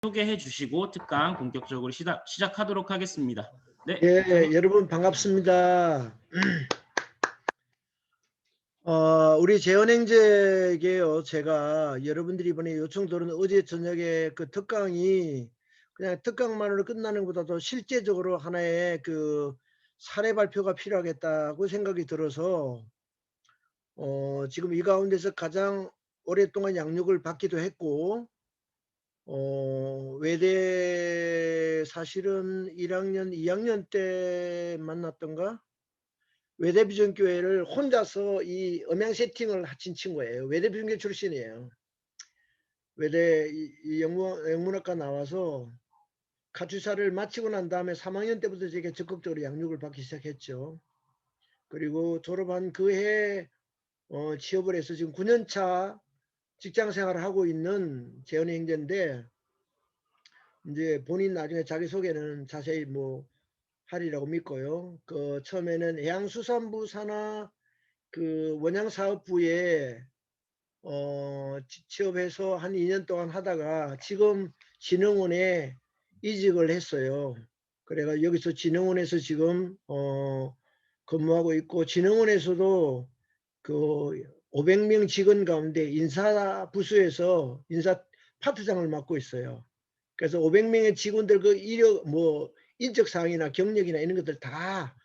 소개해 주시고 특강 본격적으로 시작하도록 하겠습니다. 네. 예, 여러분 반갑습니다. 우리 재헌행제에게요, 제가 여러분들이 이번에 요청드린 어제 저녁에 그 특강이 그냥 특강만으로 끝나는 것보다도 실제적으로 하나의 그 사례 발표가 필요하겠다고 생각이 들어서 지금 이 가운데서 가장 오랫동안 양육을 받기도 했고 외대 사실은 1학년, 2학년 때 만났던가? 외대비전교회를 혼자서 이 음향 세팅을 하친 친구예요. 외대비전교회 출신이에요. 외대 영문학과 나와서 가주사를 마치고 난 다음에 3학년 때부터 제게 적극적으로 양육을 받기 시작했죠. 그리고 졸업한 그 해 취업을 해서 지금 9년차 직장 생활을 하고 있는 재헌 형제인데, 이제 본인 나중에 자기소개는 자세히 하리라고 믿고요. 그 처음에는 해양수산부 산하 그 원양사업부에 취업해서 한 2년 동안 하다가 지금 진흥원에 이직을 했어요. 그래가 여기서 진흥원에서 지금 근무하고 있고, 진흥원에서도 그 500명 직원 가운데 인사부수에서 인사 파트장을 맡고 있어요. 그래서 500명의 직원들 그 인적 사항이나 경력이나 이런 것들 다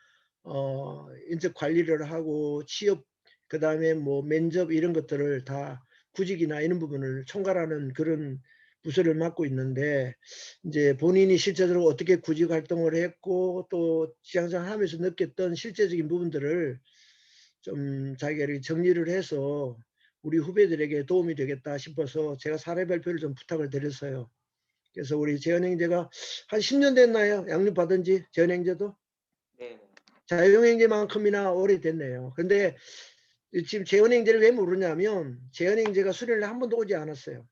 인적 관리를 하고 취업, 그 다음에 면접 이런 것들을 다 구직이나 이런 부분을 총괄하는 그런 부서를 맡고 있는데, 이제 본인이 실제적으로 어떻게 구직 활동을 했고 또 직장생활 하면서 느꼈던 실제적인 부분들을 좀 자기가 이렇게 정리를 해서 우리 후배들에게 도움이 되겠다 싶어서 제가 사례 발표를 좀 부탁을 드렸어요. 그래서 우리 재헌 형제가 한 10년 됐나요? 양육 받은 지, 재헌 형제도? 네. 자유형제만큼이나 오래됐네요. 근데 지금 재헌행제를 왜 모르냐면 재헌행제가 수련을 한 번도 오지 않았어요.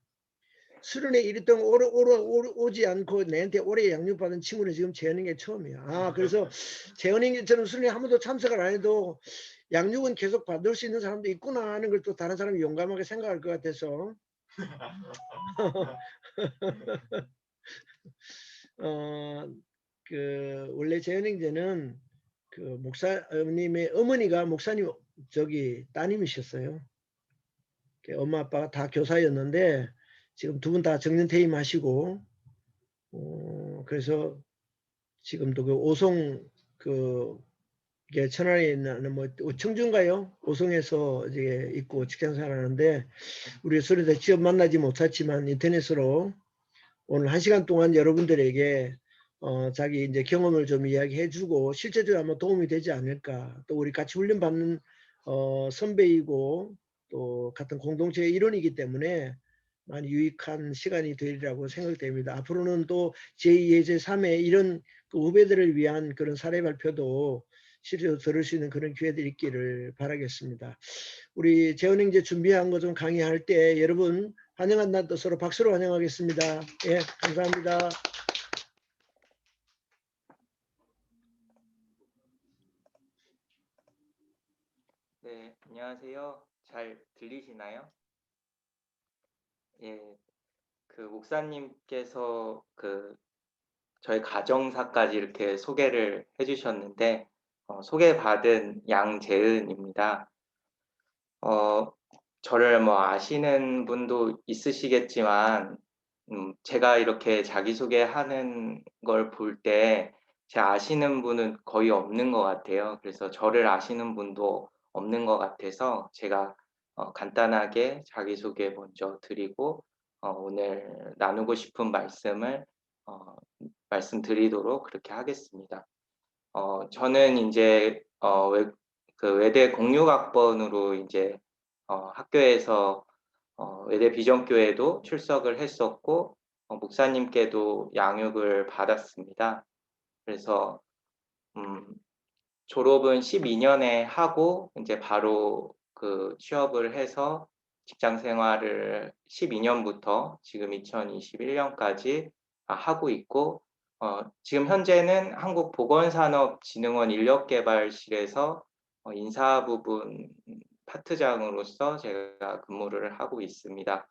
수련회 이리 동안 오지 않고 내한테 오래 양육받은 친구는 지금 재헌행제 처음이야. 그래서 재헌행제처럼 수련회 한 번도 참석을 안 해도 양육은 계속 받을 수 있는 사람도 있구나 하는 걸 또 다른 사람이 용감하게 생각할 것 같아서 원래 재헌행제는 그 목사님의 어머니가 목사님 따님이셨어요. 엄마 아빠가 다 교사였는데 지금 두 분 다 정년 퇴임하시고 그래서 지금도 그 오송 천안에 있는 청주인가요? 오송에서 이제 있고 직장생활하는데, 우리 서로다 직접 만나지 못했지만 인터넷으로 오늘 1시간 동안 여러분들에게 자기 이제 경험을 좀 이야기해주고 실제적으로 아마 도움이 되지 않을까. 또 우리 같이 훈련받는 선배이고 또 같은 공동체의 일원이기 때문에 많이 유익한 시간이 되리라고 생각됩니다. 앞으로는 또 제2회, 제3회 이런 그 후배들을 위한 그런 사례 발표도 실제로 들을 수 있는 그런 기회들이 있기를 바라겠습니다. 우리 재헌행제 준비한 거 좀 강의할 때 여러분 환영한다는 뜻으로 박수로 환영하겠습니다. 예, 감사합니다. 네, 안녕하세요. 잘 들리시나요? 예, 그 목사님께서 저희 가정사까지 이렇게 소개를 해주셨는데 소개받은 양재은입니다. 저를 아시는 분도 있으시겠지만 제가 이렇게 자기소개하는 걸 볼 때 제가 아시는 분은 거의 없는 것 같아요. 그래서 저를 아시는 분도 없는 것 같아서 제가 간단하게 자기소개 먼저 드리고 오늘 나누고 싶은 말씀을 말씀드리도록 그렇게 하겠습니다. 저는 이제 외대 공육학번으로 이제 학교에서 외대 비전교회도 출석을 했었고 목사님께도 양육을 받았습니다. 그래서 졸업은 12년에 하고 이제 바로 취업을 해서 직장 생활을 12년부터 지금 2021년까지 하고 있고 지금 현재는 한국보건산업진흥원 인력개발실에서 인사 부분 파트장으로서 제가 근무를 하고 있습니다.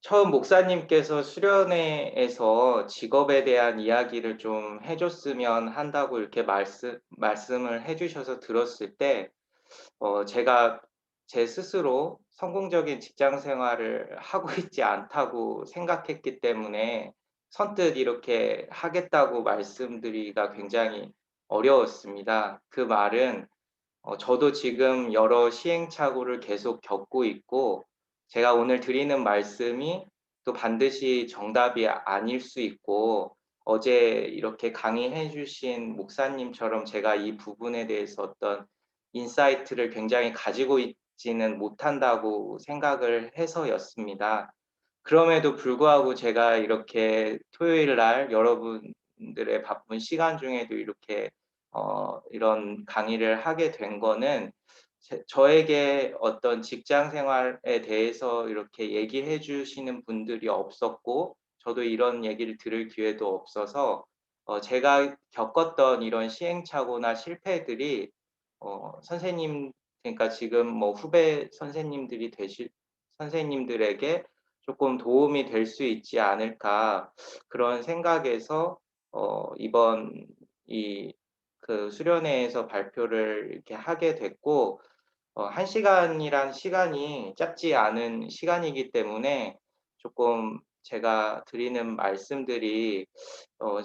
처음 목사님께서 수련회에서 직업에 대한 이야기를 좀 해 줬으면 한다고 이렇게 말씀을 해 주셔서 들었을 때 제가 제 스스로 성공적인 직장 생활을 하고 있지 않다고 생각했기 때문에 선뜻 이렇게 하겠다고 말씀드리기가 굉장히 어려웠습니다. 그 말은 저도 지금 여러 시행착오를 계속 겪고 있고 제가 오늘 드리는 말씀이 또 반드시 정답이 아닐 수 있고 어제 이렇게 강의해 주신 목사님처럼 제가 이 부분에 대해서 어떤 인사이트를 굉장히 가지고 있지는 못한다고 생각을 해서였습니다. 그럼에도 불구하고 제가 이렇게 토요일 날 여러분들의 바쁜 시간 중에도 이렇게 이런 강의를 하게 된 거는 저에게 어떤 직장 생활에 대해서 이렇게 얘기해 주시는 분들이 없었고 저도 이런 얘기를 들을 기회도 없어서 제가 겪었던 이런 시행착오나 실패들이 선생님, 그러니까 지금 뭐 후배 선생님들이 되실 선생님들에게 조금 도움이 될 수 있지 않을까 그런 생각에서 이번 이 수련회에서 발표를 이렇게 하게 됐고 1 시간이란 시간이 짧지 않은 시간이기 때문에 조금 제가 드리는 말씀들이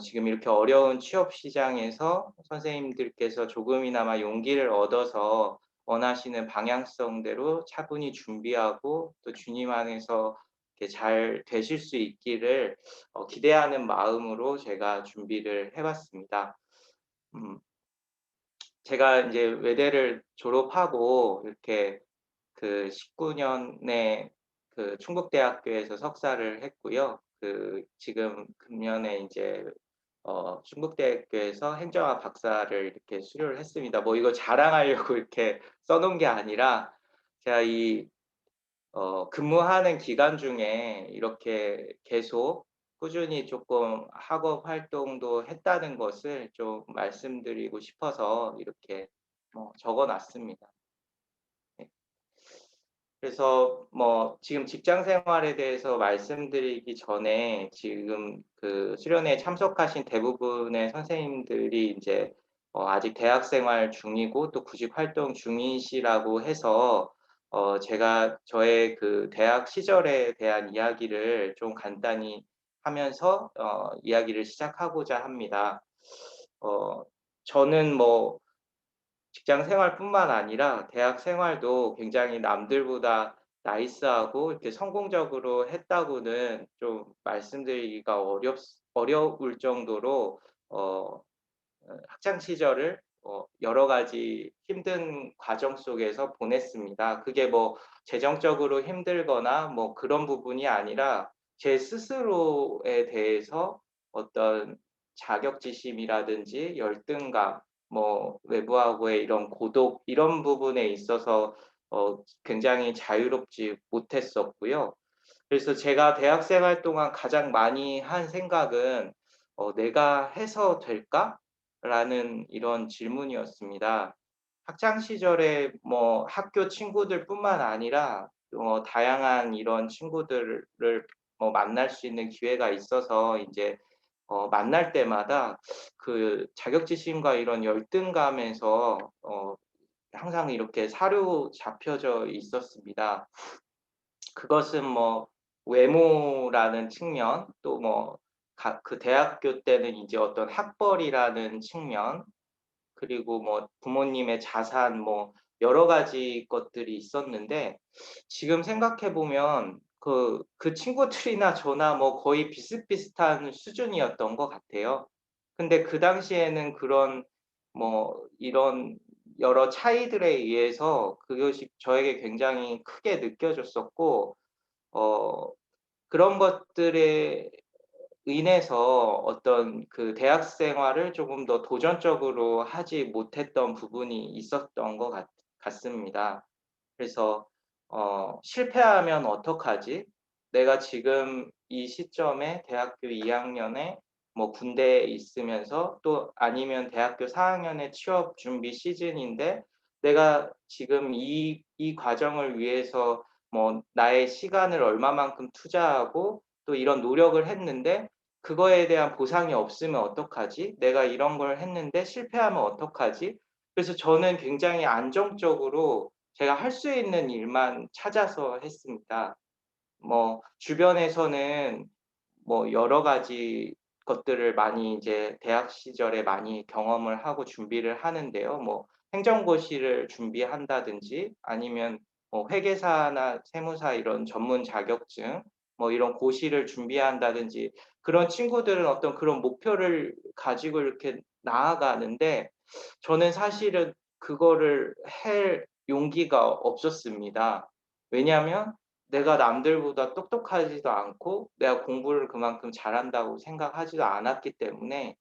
지금 이렇게 어려운 취업 시장에서 선생님들께서 조금이나마 용기를 얻어서 원하시는 방향성대로 차분히 준비하고 또 주님 안에서 이렇게 잘 되실 수 있기를 기대하는 마음으로 제가 준비를 해 봤습니다. 음. 제가 인제 외대를 졸업하고 이렇게 19 년에 충북대학교에서 석사를 했고요. 지금 금년에 인제 충북대학교에서 행정학 박사를 이렇게 수료를 했습니다. 뭐 이거 자랑하려고 이렇게 써 놓은 게 아니라 제가 근무하는 기간 중에 이렇게 계속 꾸준히 쪼끔 학업 활동도 했다는 것을 좀 말씀드리고 싶어서 이렇게 적어 놨습니다. 네. 그래서 뭐 지금 직장 생활에 대해서 말씀드리기 전에 지금 수련회에 참석하신 대부분의 선생님들이 인제 아직 대학 생활 중이고 또 구직 활동 중이시라고 해서 제가 저의 대학 시절에 대한 이야기를 좀 간단히 하면서 이야기를 시작하고자 합니다. 어 저는 뭐 직장 생활뿐만 아니라 대학 생활도 굉장히 남들보다 나이스하고 이렇게 성공적으로 했다고는 좀 말씀드리기가 어려울 정도로 어 학창 시절을 여러 가지 힘든 과정 속에서 보냈습니다. 그게 뭐 재정적으로 힘들거나 뭐 그런 부분이 아니라 제 스스로에 대해서 어떤 자격지심이라든지 열등감, 뭐 외부하고의 이런 고독 이런 부분에 있어서 굉장히 자유롭지 못했었고요. 그래서 제가 대학 생활 동안 가장 많이 한 생각은 '내가 해서 될까?'라는 이런 질문이었습니다. 학창 시절에 뭐 학교 친구들뿐만 아니라 다양한 이런 친구들을 만날 수 있는 기회가 있어서 인제 만날 때마다 자격지심과 이런 열등감에서 항상 이렇게 사로잡혀져 있었습니다. 그것은 뭐 외모라는 측면 또 뭐 대학교 때는 이제 어떤 학벌이라는 측면 그리고 뭐 부모님의 자산 뭐 여러 가지 것들이 있었는데 지금 생각해 보면 그 친구들이나 저나 뭐 거의 비슷비슷한 수준이었던 것 같아요. 근데 그 당시에는 그런 뭐 이런 여러 차이들에 의해서 그것이 저에게 굉장히 크게 느껴졌었고 어 그런 것들에 인해서 어떤 대학 생활을 조금 더 도전적으로 하지 못했던 부분이 있었던 것 같습니다. 그래서 '실패하면 어떡하지? 내가 지금 이 시점에 대학교 2 학년에 뭐 군대에 있으면서 또 아니면 대학교 4 학년의 취업 준비 시즌인데 내가 지금 이 과정을 위해서 뭐 나의 시간을 얼마만큼 투자하고 또 이런 노력을 했는데 그거에 대한 보상이 없으면 어떡하지? 내가 이런 걸 했는데 실패하면 어떡하지? 그래서 저는 굉장히 안정적으로 제가 할 수 있는 일만 찾아서 했습니다. 뭐 주변에서는 뭐 여러 가지 것들을 많이 이제 대학 시절에 많이 경험을 하고 준비를 하는데요. 뭐 행정고시를 준비한다든지 아니면 뭐 회계사나 세무사 이런 전문 자격증 뭐 이런 고시를 준비한다든지 그런 친구들은 어떤 그런 목표를 가지고 이렇게 나아가는데 저는 사실은 그거를 할 용기가 없었습니다. 왜냐하면 내가 남들보다 똑똑하지도 않고 내가 공부를 그만큼 잘한다고 생각하지도 않았기 때문에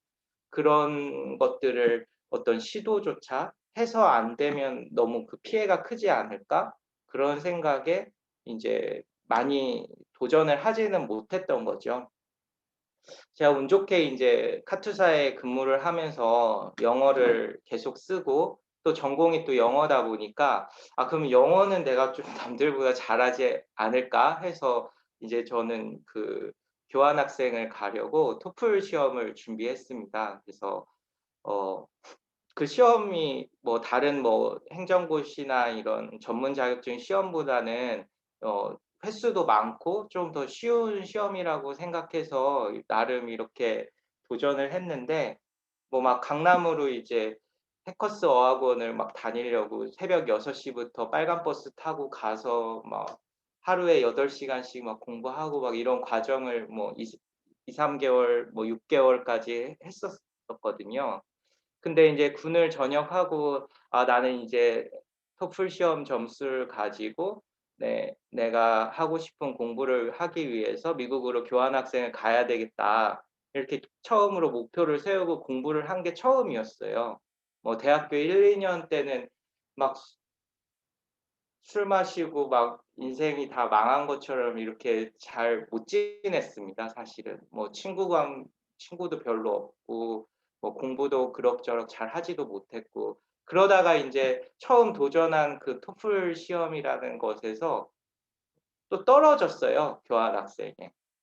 그런 것들을 어떤 시도조차 해서 안 되면 '너무 그 피해가 크지 않을까?' 그런 생각에 인제 많이 도전을 하지는 못했던 거죠. 제가 운 좋게 인제 카투사에 근무를 하면서 영어를 계속 쓰고 또 전공이 또 영어다 보니까 '아 그럼 영어는 내가 좀 남들보다 잘하지 않을까?' 해서 이제 저는 그 교환학생을 가려고 토플 시험을 준비했습니다. 그래서 어 그 시험이 뭐 다른 뭐 행정고시나 이런 전문 자격증 시험보다는 어 횟수도 많고 좀 더 쉬운 시험이라고 생각해서 나름 이렇게 도전을 했는데 뭐 막 강남으로 이제 해커스 어학원을 막 다니려고 새벽 6 시부터 빨간 버스 타고 가서 막 하루에 8 시간씩 막 공부하고 막 이런 과정을 뭐 2-3 개월 뭐 6 개월까지 했었거든요. 근데 인제 군을 전역하고 '아 나는 이제 토플 시험 점수를 가지고 내가 하고 싶은 공부를 하기 위해서 미국으로 교환학생을 가야 되겠다.' 이렇게 처음으로 목표를 세우고 공부를 한 게 처음이었어요. 뭐 대학교 1-2년 때는 막 술 마시고 막 인생이 다 망한 것처럼 이렇게 잘 못 지냈습니다 사실은. 뭐 친구도 별로 없고 뭐 공부도 그럭저럭 잘하지도 못했고 그러다가 인제 처음 도전한 그 토플 시험이라는 것에서 또 떨어졌어요 교환학생에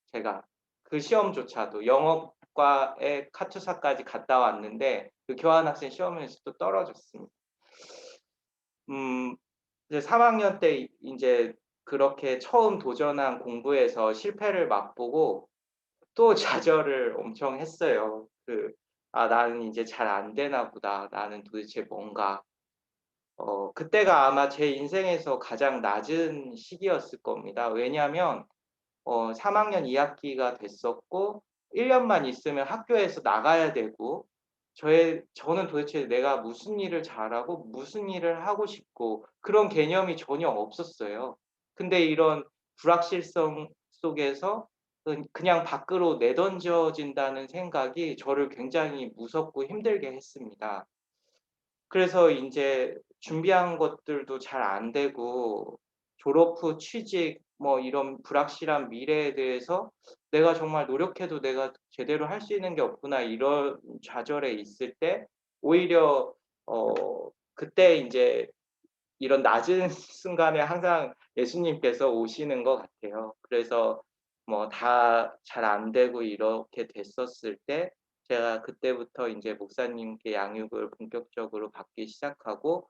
제가. 그 시험조차도 영어과에 카투사까지 갔다 왔는데 그 교환학생 시험에서 또 떨어졌습니다. 음 이제 3 학년 때 인제 그렇게 처음 도전한 공부에서 실패를 맛보고 또 좌절을 엄청 했어요. '아 나는 이제 잘 안 되나 보다. 나는 도대체 뭔가.' 그때가 아마 제 인생에서 가장 낮은 시기였을 겁니다. 왜냐하면 3 학년 2 학기가 됐었고 1 년만 있으면 학교에서 나가야 되고 저는 도대체 내가 무슨 일을 잘하고 무슨 일을 하고 싶고 그런 개념이 전혀 없었어요. 근데 이런 불확실성 속에서 그냥 밖으로 내던져진다는 생각이 저를 굉장히 무섭고 힘들게 했습니다. 그래서 인제 준비한 것들도 잘 안 되고 졸업 후 취직 뭐 이런 불확실한 미래에 대해서 '내가 정말 노력해도 내가 제대로 할 수 있는 게 없구나.' 이런 좌절에 있을 때 오히려 그때 인제 이런 낮은 순간에 항상 예수님께서 오시는 것 같아요. 그래서 뭐 다 잘 안 되고 이렇게 됐었을 때 제가 그때부터 인제 목사님께 양육을 본격적으로 받기 시작하고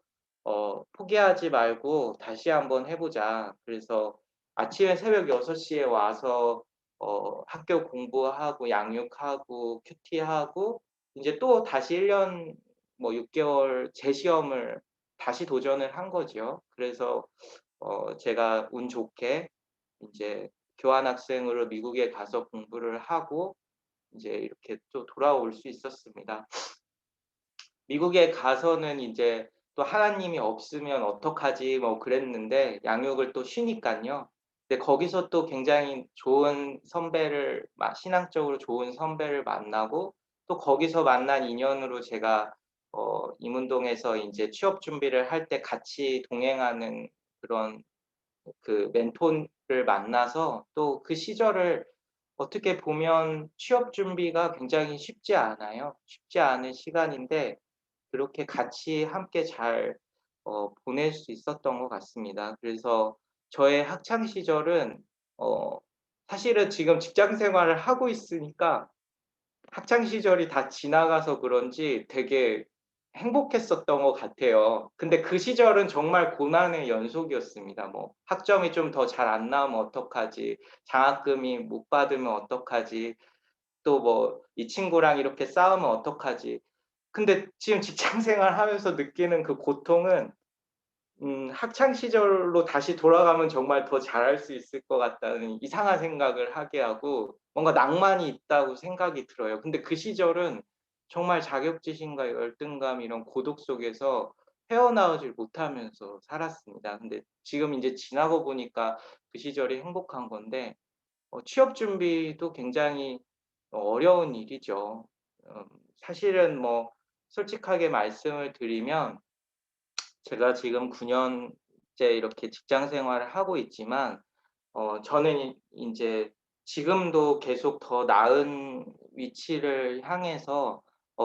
"포기하지 말고 다시 한번 해 보자." 그래서 아침에 새벽 6 시에 와서 학교 공부하고 양육하고 큐티하고 인제 또 다시 1년 뭐 6 개월 재시험을 다시 도전을 한 거죠. 그래서 제가 운 좋게 인제 교환학생으로 미국에 가서 공부를 하고 인제 이렇게 또 돌아올 수 있었습니다. 미국에 가서는 인제 또 '하나님이 없으면 어떡하지?' 뭐 그랬는데 양육을 또 쉬니깐요. 근데 거기서 또 굉장히 좋은 선배를 신앙적으로 좋은 선배를 만나고 또 거기서 만난 인연으로 제가 임운동에서 인제 취업 준비를 할 때 같이 동행하는 그런 그 멘토를 만나서 또 그 시절을 어떻게 보면 취업 준비가 굉장히 쉽지 않아요. 쉽지 않은 시간인데 그렇게 같이 함께 잘 보낼 수 있었던 것 같습니다. 그래서 저의 학창 시절은 사실은 지금 직장 생활을 하고 있으니까 학창 시절이 다 지나가서 그런지 되게 행복했었던 것 같아요. 근데 그 시절은 정말 고난의 연속이었습니다. 뭐 학점이 좀 더 잘 안 나오면 어떡하지? 장학금이 못 받으면 어떡하지? 또 뭐 이 친구랑 이렇게 싸우면 어떡하지? 근데 지금 직장 생활하면서 느끼는 그 고통은 학창 시절로 다시 돌아가면 정말 더 잘할 수 있을 것 같다는 이상한 생각을 하게 하고 뭔가 낭만이 있다고 생각이 들어요. 근데 그 시절은 정말 자격지심과 열등감 이런 고독 속에서 헤어나오질 못하면서 살았습니다. 근데 지금 인제 지나고 보니까 그 시절이 행복한 건데 취업 준비도 굉장히 어려운 일이죠. 사실은 뭐 솔직하게 말씀을 드리면 제가 지금 9 년째 이렇게 직장 생활을 하고 있지만 저는 인제 지금도 계속 더 나은 위치를 향해서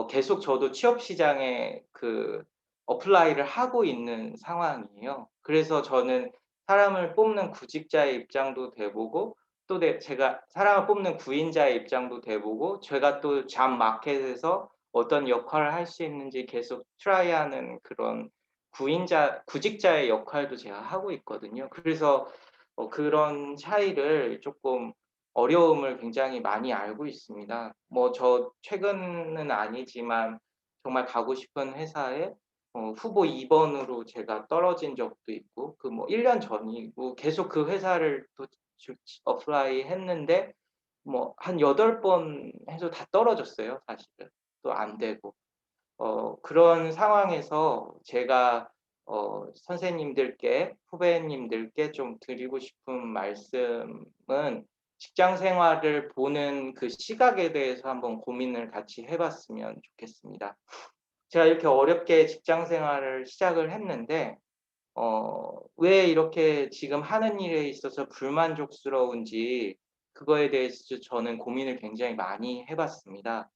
계속 저도 취업 시장에 그 어플라이를 하고 있는 상황이에요. 그래서 저는 사람을 뽑는 구직자의 입장도 돼 보고 또 제가 사람을 뽑는 구인자의 입장도 돼 보고 제가 또 잡 마켓에서 어떤 역할을 할 수 있는지 계속 트라이하는 그런 구직자의 역할도 제가 하고 있거든요. 그래서 그런 차이를 쪼끔 어려움을 굉장히 많이 알고 있습니다. 뭐 저 최근은 아니지만 정말 가고 싶은 회사에 후보 2 번으로 제가 떨어진 적도 있고 그 뭐 1년 전이고 계속 그 회사를 또 어플라이 했는데 뭐 한 8번 해서 다 떨어졌어요 사실은. 또 안 되고. 그런 상황에서 제가 선생님들께 후배님들께 좀 드리고 싶은 말씀은 직장 생활을 보는 그 시각에 대해서 한번 고민을 같이 해 봤으면 좋겠습니다. 제가 이렇게 어렵게 직장 생활을 시작을 했는데 왜 이렇게 지금 하는 일에 있어서 불만족스러운지 그거에 대해서 저는 고민을 굉장히 많이 해 봤습니다.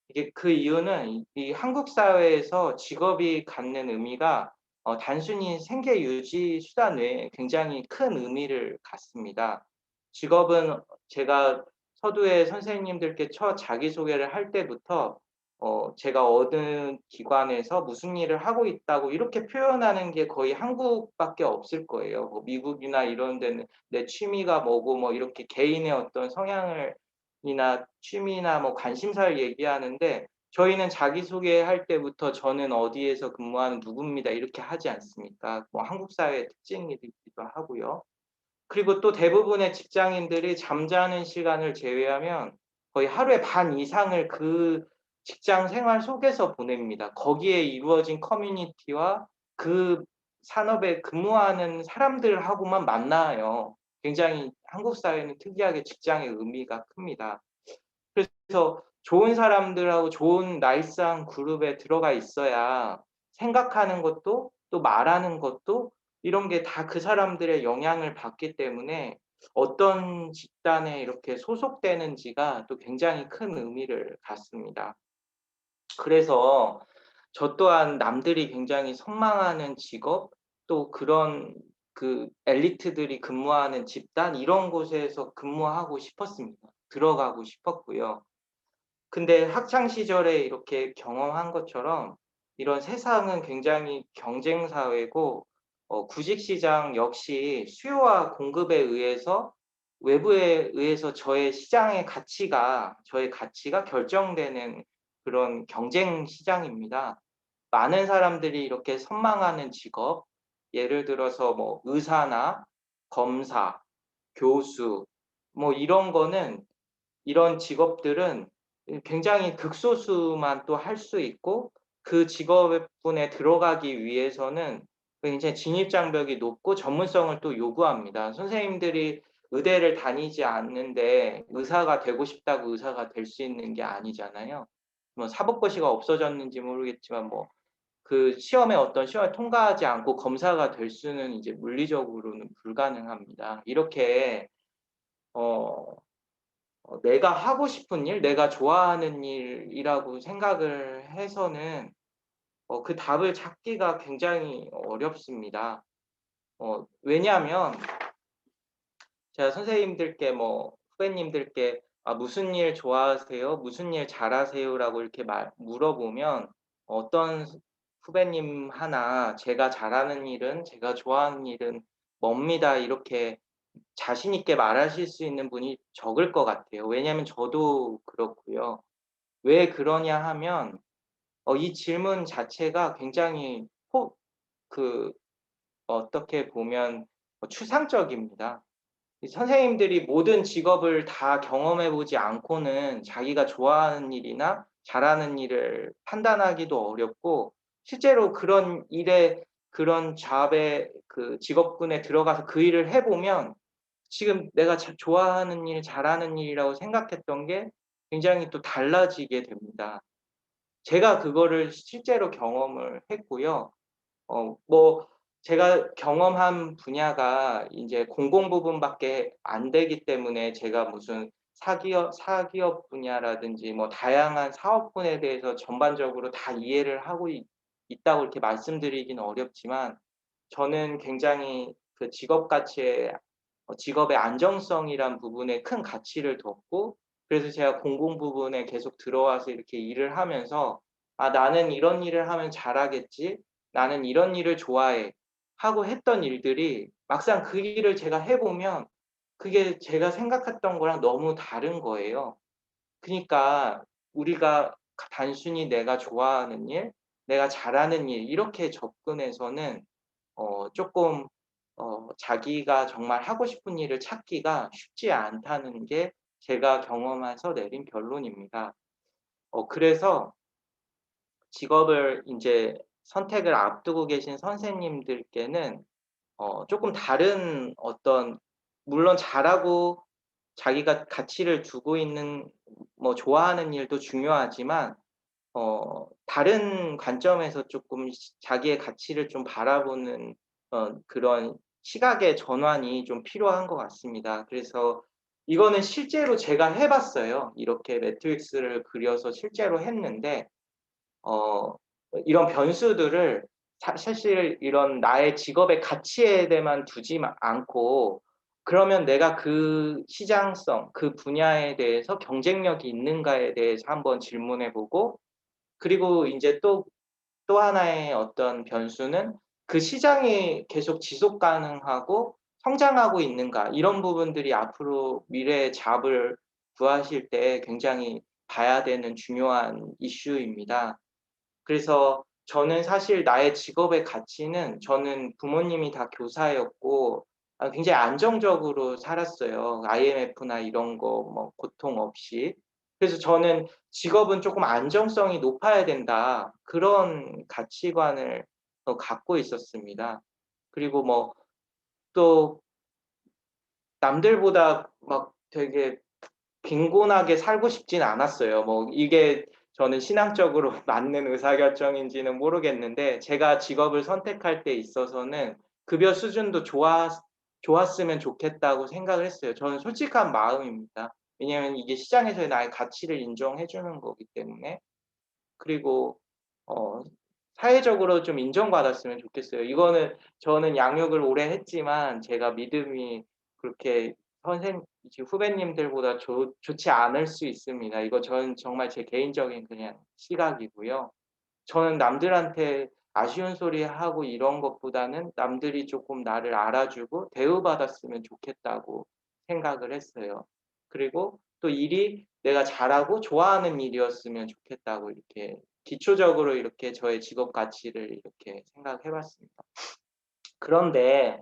이게 그 이유는 이 한국 사회에서 직업이 갖는 의미가 단순히 생계 유지 수단 외에 굉장히 큰 의미를 갖습니다. 직업은 제가 서두에 선생님들께 첫 자기소개를 할 때부터 제가 어느 기관에서 무슨 일을 하고 있다고 이렇게 표현하는 게 거의 한국밖에 없을 거예요. 뭐 미국이나 이런 데는 내 취미가 뭐고 뭐 이렇게 개인의 어떤 성향을 이나 취미나 뭐 관심사를 얘기하는데 저희는 자기소개할 때부터 "저는 어디에서 근무하는 누구입니다." 이렇게 하지 않습니까? 뭐 한국 사회의 특징이기도 하고요. 그리고 또 대부분의 직장인들이 잠자는 시간을 제외하면 거의 하루의 반 이상을 그 직장 생활 속에서 보냅니다. 거기에 이루어진 커뮤니티와 그 산업에 근무하는 사람들하고만 만나요. 굉장히 한국 사회는 특이하게 직장의 의미가 큽니다. 그래서 좋은 사람들하고 좋은 나이스한 그룹에 들어가 있어야 생각하는 것도 또 말하는 것도 이런 게 다 그 사람들의 영향을 받기 때문에 어떤 집단에 이렇게 소속되는지가 또 굉장히 큰 의미를 갖습니다. 그래서 저 또한 남들이 굉장히 선망하는 직업 또 그런 그 엘리트들이 근무하는 집단 이런 곳에서 근무하고 싶었습니다. 들어가고 싶었고요. 근데 학창 시절에 이렇게 경험한 것처럼 이런 세상은 굉장히 경쟁 사회고 구직 시장 역시 수요와 공급에 의해서 외부에 의해서 저의 가치가 결정되는 그런 경쟁 시장입니다. 많은 사람들이 이렇게 선망하는 직업, 예를 들어서 뭐 의사나 검사, 교수 뭐 이런 거는 이런 직업들은 굉장히 극소수만 또 할 수 있고 그 직업군에 들어가기 위해서는 굉장히 진입 장벽이 높고 전문성을 또 요구합니다. 선생님들이 의대를 다니지 않는데 의사가 되고 싶다고 의사가 될 수 있는 게 아니잖아요. 뭐 사법고시가 없어졌는지 모르겠지만 뭐 그 시험을 통과하지 않고 검사가 될 수는 이제 물리적으로는 불가능합니다. 이렇게 어 내가 하고 싶은 일, 내가 좋아하는 일이라고 생각을 해서는 그 답을 찾기가 굉장히 어렵습니다. 왜냐하면 제가 선생님들께 뭐 후배님들께 "아 무슨 일 좋아하세요? 무슨 일 잘하세요?"라고 이렇게 물어보면 어떤 후배님 하나 "제가 잘하는 일은 제가 좋아하는 일은 뭡니다." 이렇게 자신 있게 말하실 수 있는 분이 적을 것 같아요. 왜냐하면 저도 그렇고요. 왜 그러냐 하면 이 질문 자체가 굉장히 그 어떻게 보면 추상적입니다. 이 선생님들이 모든 직업을 다 경험해 보지 않고는 자기가 좋아하는 일이나 잘하는 일을 판단하기도 어렵고, 실제로 그런 일에 그런 잡에 그 직업군에 들어가서 그 일을 해 보면 지금 내가 좋아하는 일, 잘하는 일이라고 생각했던 게 굉장히 또 달라지게 됩니다. 제가 그거를 실제로 경험을 했고요. 뭐 제가 경험한 분야가 인제 공공 부분밖에 안 되기 때문에 제가 무슨 사기업 분야라든지 뭐 다양한 사업군에 대해서 전반적으로 다 이해를 하고 있다고 이렇게 말씀드리기는 어렵지만, 저는 굉장히 그 직업 가치에 직업의 안정성이란 부분에 큰 가치를 뒀고, 그래서 제가 공공 부분에 계속 들어와서 이렇게 일을 하면서 '아 나는 이런 일을 하면 잘하겠지. 나는 이런 일을 좋아해.' 하고 했던 일들이 막상 그 일을 제가 해 보면 그게 제가 생각했던 거랑 너무 다른 거예요. 그니까 우리가 단순히 내가 좋아하는 일, 내가 잘하는 일 이렇게 접근해서는 쪼끔 자기가 정말 하고 싶은 일을 찾기가 쉽지 않다는 게 제가 경험해서 내린 결론입니다. 그래서 직업을 인제 선택을 앞두고 계신 선생님들께는 쪼끔 다른 어떤, 물론 잘하고 자기가 가치를 두고 있는 뭐 좋아하는 일도 중요하지만 다른 관점에서 쪼끔 자기의 가치를 좀 바라보는 그런 시각의 전환이 좀 필요한 것 같습니다. 그래서 이거는 실제로 제가 해 봤어요. 이렇게 매트릭스를 그려서 실제로 했는데 어 이런 변수들을 사실 이런 나의 직업의 가치에 대해만 두지 않고, 그러면 내가 그 시장성, 그 분야에 대해서 경쟁력이 있는가에 대해서 한번 질문해 보고, 그리고 인제 또 하나의 어떤 변수는 그 시장이 계속 지속 가능하고 성장하고 있는가, 이런 부분들이 앞으로 미래의 잡을 구하실 때 굉장히 봐야 되는 중요한 이슈입니다. 그래서 저는 사실 나의 직업의 가치는, 저는 부모님이 다 교사였고 굉장히 안정적으로 살았어요. IMF나 이런 거 뭐 고통 없이. 그래서 저는 '직업은 쪼끔 안정성이 높아야 된다.' 그런 가치관을 갖고 있었습니다. 그리고 뭐 또 남들보다 막 되게 빈곤하게 살고 싶진 않았어요. 뭐 이게 저는 신앙적으로 맞는 의사결정인지는 모르겠는데, 제가 직업을 선택할 때 있어서는 급여 수준도 좋았으면 좋겠다고 생각을 했어요. 저는 솔직한 마음입니다. 왜냐하면 이게 시장에서의 나의 가치를 인정해 주는 거기 때문에. 그리고 어 사회적으로 좀 인정받았으면 좋겠어요. 이거는 저는 양육을 오래 했지만 제가 믿음이 그렇게 이제 후배님들보다 좋지 않을 수 있습니다. 이거 저는 정말 제 개인적인 그냥 시각이고요. 저는 남들한테 아쉬운 소리 하고 이런 것보다는 남들이 쪼끔 나를 알아주고 대우받았으면 좋겠다고 생각을 했어요. 그리고 또 일이 내가 잘하고 좋아하는 일이었으면 좋겠다고 이렇게 기초적으로 이렇게 저의 직업 가치를 이렇게 생각해 봤습니다. 그런데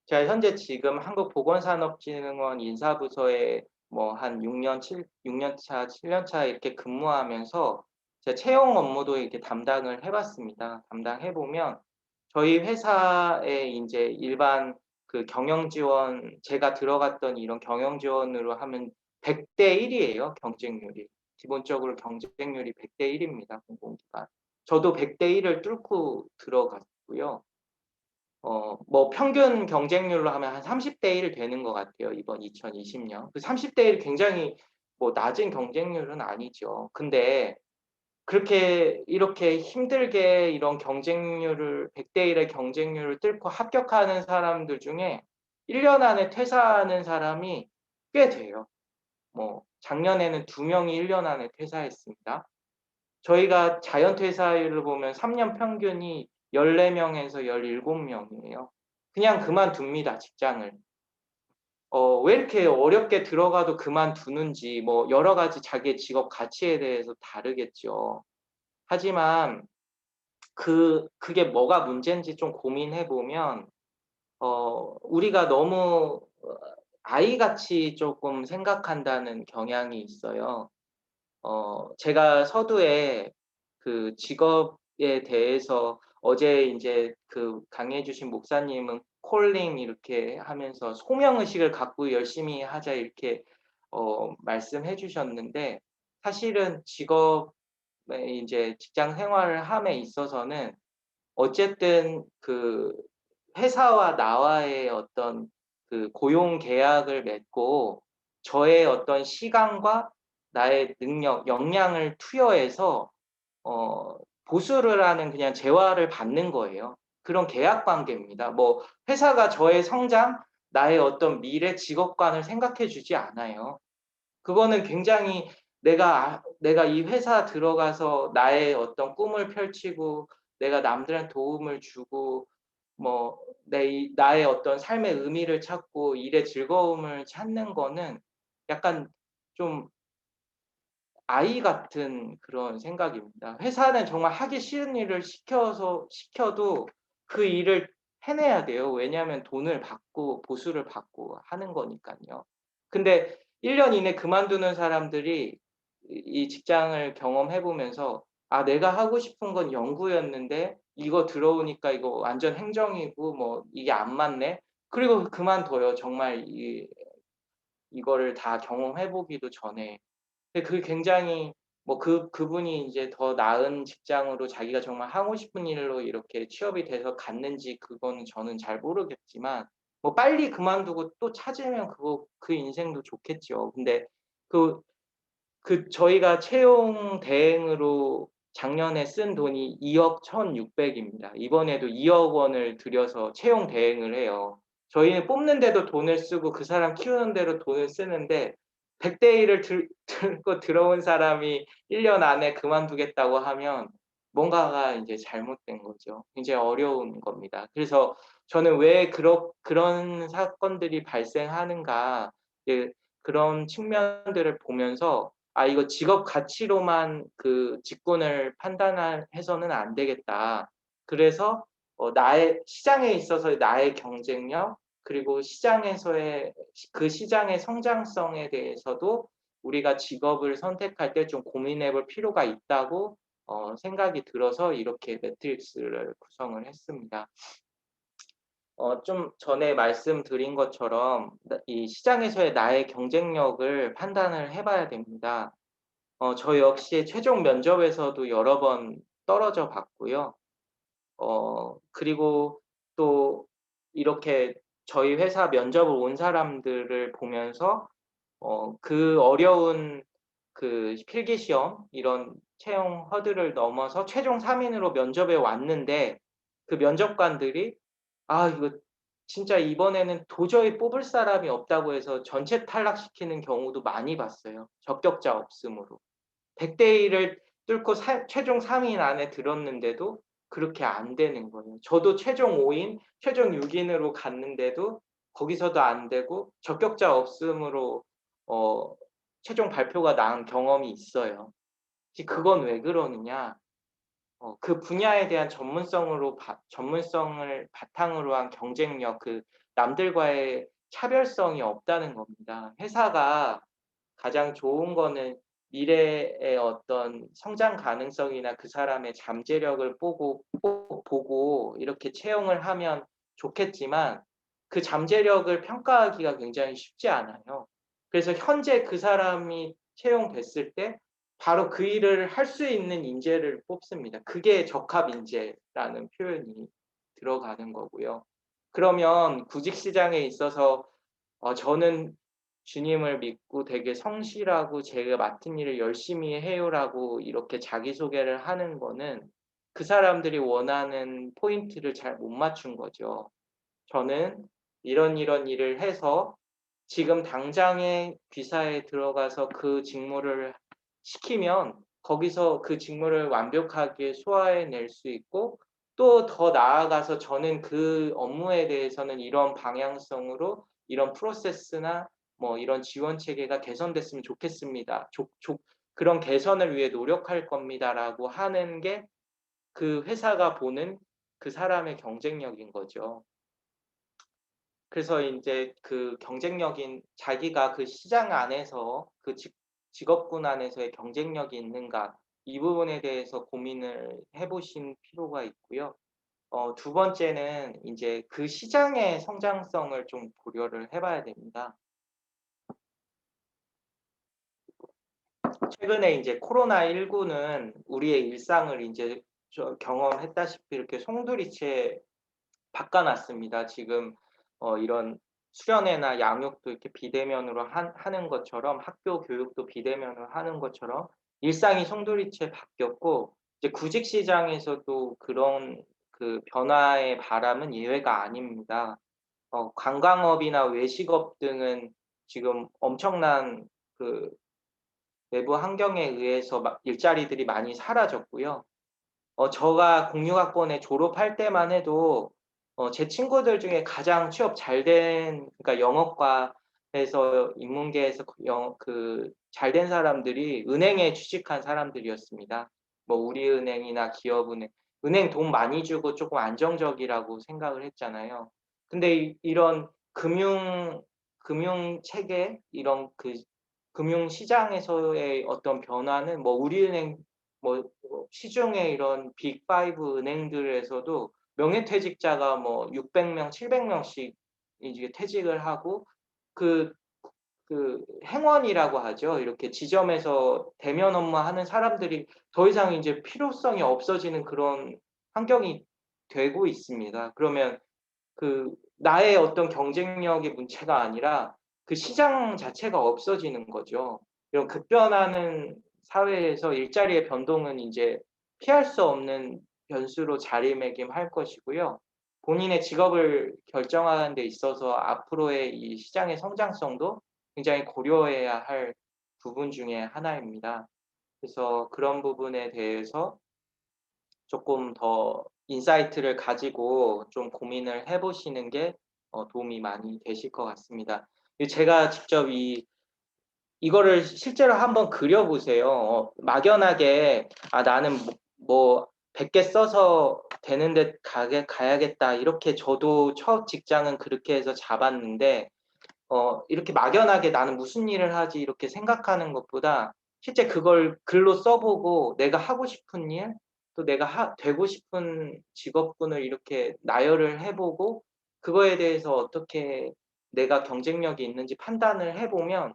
제가 현재 지금 한국보건산업진흥원 인사부서에 뭐 한 6년 차, 7년 차 이렇게 근무하면서 제가 채용 업무도 이렇게 담당을 해 봤습니다. 담당해 보면 저희 회사의 인제 일반 그 경영 지원, 제가 들어갔던 이런 경영 지원으로 하면 100대 1 이에요, 경쟁률이. 기본적으로 경쟁률이 100대 1 입니다, 공공기관. 저도 100대 1을 뚫고 들어갔고요. 뭐 평균 경쟁률로 하면 한 30대 1 되는 것 같아요, 이번 2020년. 그 30대 1 굉장히 뭐 낮은 경쟁률은 아니죠. 근데 그렇게 이렇게 힘들게 이런 경쟁률을 100대 1의 경쟁률을 뚫고 합격하는 사람들 중에 1년 안에 퇴사하는 사람이 꽤 돼요. 뭐 작년에는 2명이 1년 안에 퇴사했습니다. 저희가 자연 퇴사율을 보면 3년 평균이 14명에서 17명이에요. 그냥 그만둡니다, 직장을. 왜 이렇게 어렵게 들어가도 그만두는지 뭐 여러 가지 자기의 직업 가치에 대해서 다르겠죠. 하지만 그게 뭐가 문제인지 좀 고민해 보면 우리가 너무 아이같이 조금 생각한다는 경향이 있어요. 제가 서두에 그 직업에 대해서 어제 인제 그 강의해 주신 목사님은 콜링 이렇게 하면서 소명의식을 갖고 열심히 하자 이렇게 말씀해 주셨는데, 사실은 직업에 인제 직장 생활을 함에 있어서는 어쨌든 그 회사와 나와의 어떤 그 고용 계약을 맺고 저의 어떤 시간과 나의 능력, 역량을 투여해서 보수를 하는 그냥 재화를 받는 거예요. 그런 계약 관계입니다. 뭐 회사가 저의 성장, 나의 어떤 미래 직업관을 생각해 주지 않아요. 그거는 굉장히 내가 이 회사 들어가서 나의 어떤 꿈을 펼치고 내가 남들한테 도움을 주고 뭐 나의 어떤 삶의 의미를 찾고 일의 즐거움을 찾는 거는 약간 좀 아이 같은 그런 생각입니다. 회사는 정말 하기 싫은 일을 시켜도 그 일을 해내야 돼요. 왜냐하면 돈을 받고 보수를 받고 하는 거니깐요. 근데 1년 이내 그만두는 사람들이 이 직장을 경험해 보면서 '아 내가 하고 싶은 건 연구였는데 이거 들어오니까 이거 완전 행정이고 뭐 이게 안 맞네.' 그리고 그만둬요. 정말 이거를 다 경험해 보기도 전에. 근데 그게 굉장히 뭐 그분이 인제 더 나은 직장으로 자기가 정말 하고 싶은 일로 이렇게 취업이 돼서 갔는지 그거는 저는 잘 모르겠지만 뭐 빨리 그만두고 또 찾으면 그 인생도 좋겠죠. 근데 그 저희가 채용 대행으로 작년에 쓴 돈이 2억 1,600 입니다. 이번에도 2억 원을 들여서 채용 대행을 해요. 저희는 뽑는데도 돈을 쓰고 그 사람 키우는 데로 돈을 쓰는데 100대 1을 들고 들어온 사람이 1년 안에 그만두겠다고 하면 뭔가가 인제 잘못된 거죠. 굉장히 어려운 겁니다. 그래서 저는 왜 그런 사건들이 발생하는가, 이제 그런 측면들을 보면서 '아 이거 직업 가치로만 그 직군을 해서는 안 되겠다.' 그래서 나의 시장에 있어서의 나의 경쟁력, 그리고 시장에서의 그 시장의 성장성에 대해서도 우리가 직업을 선택할 때 좀 고민해 볼 필요가 있다고 생각이 들어서 이렇게 매트릭스를 구성을 했습니다. 좀 전에 말씀드린 것처럼 이 시장에서의 나의 경쟁력을 판단을 해 봐야 됩니다. 저 역시 최종 면접에서도 여러 번 떨어져 봤고요. 그리고 또 이렇게 저희 회사 면접을 온 사람들을 보면서 그 어려운 그 필기 시험 이런 채용 허들을 넘어서 최종 3 인으로 면접에 왔는데 그 면접관들이 "아 이거 진짜 이번에는 도저히 뽑을 사람이 없다."고 해서 전체 탈락시키는 경우도 많이 봤어요, 적격자 없음으로. 100대 1을 뚫고 최종 3인 안에 들었는데도 그렇게 안 되는 거예요. 저도 최종 5 인, 최종 6 인으로 갔는데도 거기서도 안 되고 적격자 없음으로 어 최종 발표가 난 경험이 있어요. 그건 왜 그러느냐? 그 분야에 대한 전문성을 바탕으로 한 경쟁력, 그 남들과의 차별성이 없다는 겁니다. 회사가 가장 좋은 거는 미래의 어떤 성장 가능성이나 그 사람의 잠재력을 보고 이렇게 채용을 하면 좋겠지만 그 잠재력을 평가하기가 굉장히 쉽지 않아요. 그래서 현재 그 사람이 채용됐을 때 바로 그 일을 할 수 있는 인재를 뽑습니다. 그게 적합 인재라는 표현이 들어가는 거고요. 그러면 구직 시장에 있어서 저는 주님을 믿고 되게 성실하고 제가 맡은 일을 열심히 해요라고 이렇게 자기소개를 하는 거는 그 사람들이 원하는 포인트를 잘 못 맞춘 거죠. 저는 이런 일을 해서 지금 당장에 귀사에 들어가서 그 직무를 시키면 거기서 그 직무를 완벽하게 소화해낼 수 있고 또 더 나아가서 저는 그 업무에 대해서는 이런 방향성으로 이런 프로세스나 뭐 이런 지원 체계가 개선됐으면 좋겠습니다. 그런 개선을 위해 노력할 겁니다라고 하는 게 그 회사가 보는 그 사람의 경쟁력인 거죠. 그래서 인제 그 경쟁력인 자기가 그 시장 안에서 그 직업군 안에서의 경쟁력이 있는가 이 부분에 대해서 고민을 해 보실 필요가 있고요. 두 번째는 인제 그 시장의 성장성을 좀 고려를 해 봐야 됩니다. 최근에 인제 코로나19는 우리의 일상을 인제 경험했다시피 이렇게 송두리째 바꿔 놨습니다. 지금 이런 수련회나 양육도 이렇게 비대면으로 하는 것처럼 학교 교육도 비대면으로 하는 것처럼 일상이 송두리째 바뀌었고 이제 구직 시장에서도 그런 그 변화의 바람은 예외가 아닙니다. 관광업이나 외식업 등은 지금 엄청난 그 외부 환경에 의해서 막 일자리들이 많이 사라졌고요. 제가 공육학번에 졸업할 때만 해도 제 친구들 중에 가장 취업 잘 된 그러니까 영어과에서 인문계에서 잘 된 사람들이 은행에 취직한 사람들이었습니다. 뭐 우리은행이나 기업은행. 은행 돈 많이 주고 쪼끔 안정적이라고 생각을 했잖아요. 근데 이런 금융 체계 이런 그 금융 시장에서의 어떤 변화는 뭐 우리은행 뭐 시중에 이런 빅5 은행들에서도 명예퇴직자가 뭐 600명, 700명씩 이제 퇴직을 하고 그 행원이라고 하죠. 이렇게 지점에서 대면 업무하는 사람들이 더 이상 이제 필요성이 없어지는 그런 환경이 되고 있습니다. 그러면 나의 어떤 경쟁력의 문제가 아니라 그 시장 자체가 없어지는 거죠. 이런 급변하는 사회에서 일자리의 변동은 인제 피할 수 없는 변수로 자리매김할 것이고요. 본인의 직업을 결정하는 데 있어서 앞으로의 이 시장의 성장성도 굉장히 고려해야 할 부분 중에 하나입니다. 그래서 그런 부분에 대해서 쪼끔 더 인사이트를 가지고 좀 고민을 해 보시는 게 도움이 많이 되실 것 같습니다. 제가 직접 이거를 실제로 한번 그려 보세요. 막연하게 '아 나는 뭐 100개 써서 되는 데 가야겠다.' 이렇게 저도 첫 직장은 그렇게 해서 잡았는데 이렇게 막연하게 '나는 무슨 일을 하지?' 이렇게 생각하는 것보다 실제 그걸 글로 써 보고 내가 하고 싶은 일 또 내가 되고 싶은 직업군을 이렇게 나열을 해 보고 그거에 대해서 어떻게 내가 경쟁력이 있는지 판단을 해 보면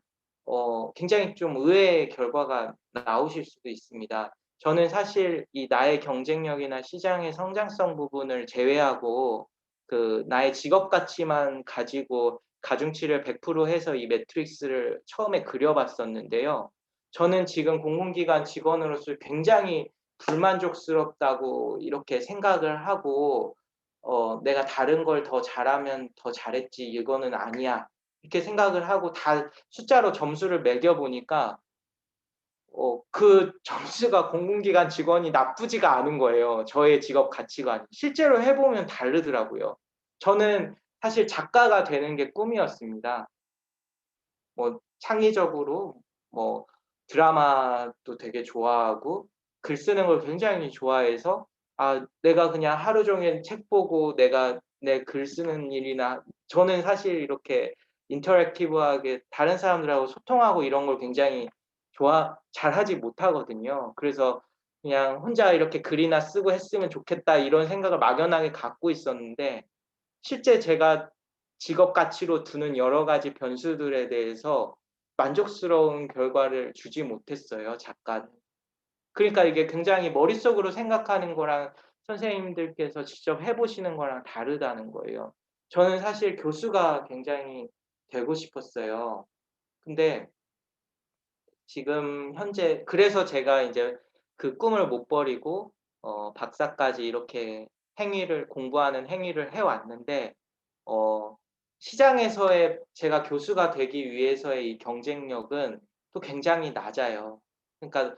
굉장히 좀 의외의 결과가 나오실 수도 있습니다. 저는 사실 이 나의 경쟁력이나 시장의 성장성 부분을 제외하고 나의 직업 가치만 가지고 가중치를 100% 해서 이 매트릭스를 처음에 그려 봤었는데요. 저는 지금 공공기관 직원으로서 굉장히 불만족스럽다고 이렇게 생각을 하고 '내가 다른 걸 더 잘하면 더 잘했지 이거는 아니야.' 이렇게 생각을 하고 다 숫자로 점수를 매겨 보니까 그 점수가 공공기관 직원이 나쁘지가 않은 거예요, 저의 직업 가치관이. 실제로 해 보면 다르더라고요. 저는 사실 작가가 되는 게 꿈이었습니다. 뭐 창의적으로 뭐 드라마도 되게 좋아하고 글 쓰는 걸 굉장히 좋아해서 내가 그냥 하루 종일 책 보고 내가 내 글 쓰는 일이나 저는 사실 이렇게 인터랙티브하게 다른 사람들하고 소통하고 이런 걸 굉장히 잘하지 못하거든요. 그래서 그냥 '혼자 이렇게 글이나 쓰고 했으면 좋겠다.' 이런 생각을 막연하게 갖고 있었는데 실제 제가 직업 가치로 두는 여러 가지 변수들에 대해서 만족스러운 결과를 주지 못했어요, 작가는. 그러니까 이게 굉장히 머릿속으로 생각하는 거랑 선생님들께서 직접 해 보시는 거랑 다르다는 거예요. 저는 사실 교수가 굉장히 되고 싶었어요. 근데 지금 현재 그래서 제가 인제 그 꿈을 못 버리고 박사까지 이렇게 공부하는 행위를 해 왔는데 어 시장에서의 제가 교수가 되기 위해서의 이 경쟁력은 또 굉장히 낮아요. 그러니까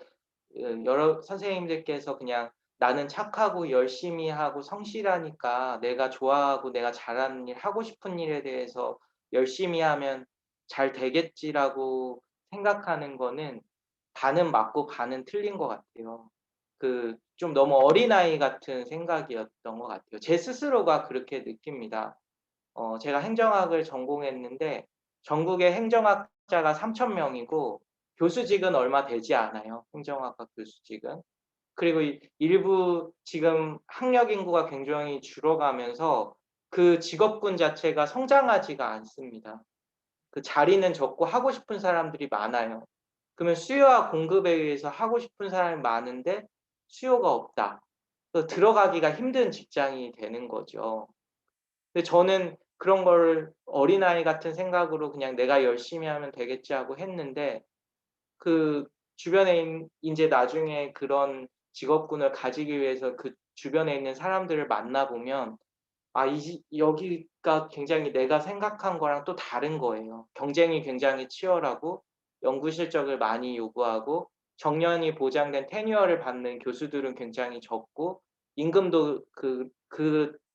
여러 선생님들께서 그냥 "나는 착하고 열심히 하고 성실하니까 내가 좋아하고 내가 잘하는 일, 하고 싶은 일에 대해서 열심히 하면 잘 되겠지."라고 생각하는 거는 반은 맞고 반은 틀린 것 같아요. 좀 너무 어린아이 같은 생각이었던 것 같아요. 제 스스로가 그렇게 느낍니다. 제가 행정학을 전공했는데 전국에 행정학자가 3,000 명이고 교수직은 얼마 되지 않아요, 행정학과 교수직은. 그리고 일부 지금 학력 인구가 굉장히 줄어가면서 그 직업군 자체가 성장하지가 않습니다. 그 자리는 적고 하고 싶은 사람들이 많아요. 그러면 수요와 공급에 의해서 하고 싶은 사람이 많은데 수요가 없다. 들어가기가 힘든 직장이 되는 거죠. 근데 저는 그런 걸 어린아이 같은 생각으로 그냥 '내가 열심히 하면 되겠지.' 하고 했는데 그 주변에 인제 나중에 그런 직업군을 가지기 위해서 그 주변에 있는 사람들을 만나 보면 여기가 굉장히 내가 생각한 거랑 또 다른 거예요. 경쟁이 굉장히 치열하고 연구 실적을 많이 요구하고 정년이 보장된 테뉴어를 받는 교수들은 굉장히 적고 임금도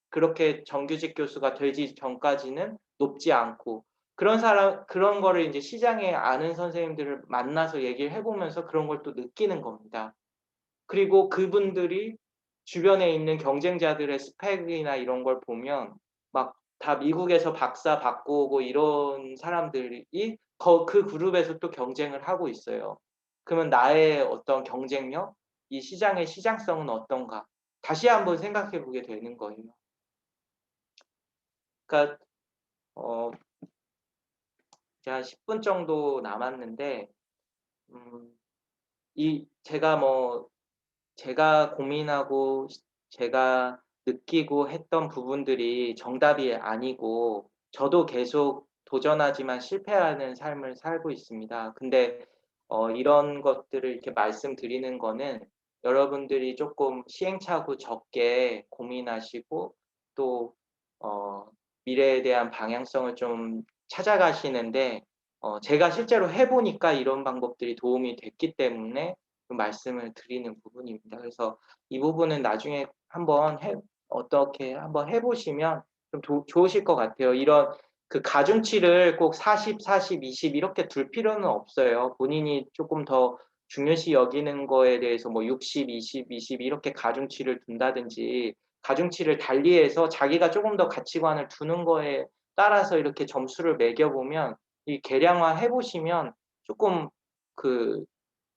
그렇게 정규직 교수가 되기 전까지는 높지 않고 그런 거를 인제 시장에 아는 선생님들을 만나서 얘기를 해 보면서 그런 걸 또 느끼는 겁니다. 그리고 그분들이 주변에 있는 경쟁자들의 스펙이나 이런 걸 보면 막 다 미국에서 박사 받고 오고 이런 사람들이 그 그룹에서 또 경쟁을 하고 있어요. 그러면 나의 어떤 경쟁력, 이 시장의 시장성은 어떤가? 다시 한번 생각해 보게 되는 거예요. 그러니까 어 이제 한 10분 정도 남았는데 음 제가 고민하고 제가 느끼고 했던 부분들이 정답이 아니고 저도 계속 도전하지만 실패하는 삶을 살고 있습니다. 근데 이런 것들을 이렇게 말씀드리는 거는 여러분들이 쪼끔 시행착오 적게 고민하시고 또 어 미래에 대한 방향성을 좀 찾아가시는데 제가 실제로 해 보니까 이런 방법들이 도움이 됐기 때문에 말씀을 드리는 부분입니다. 그래서 이 부분은 나중에 어떻게 한번 해 보시면 좀 좋으실 것 같아요. 이런 가중치를 꼭 40, 40, 20 이렇게 둘 필요는 없어요. 본인이 쪼끔 더 중요시 여기는 거에 대해서 뭐 60, 20, 20 이렇게 가중치를 둔다든지 가중치를 달리해서 자기가 쪼금 더 가치관을 두는 거에 따라서 이렇게 점수를 매겨 보면 이 계량화해 보시면 쪼끔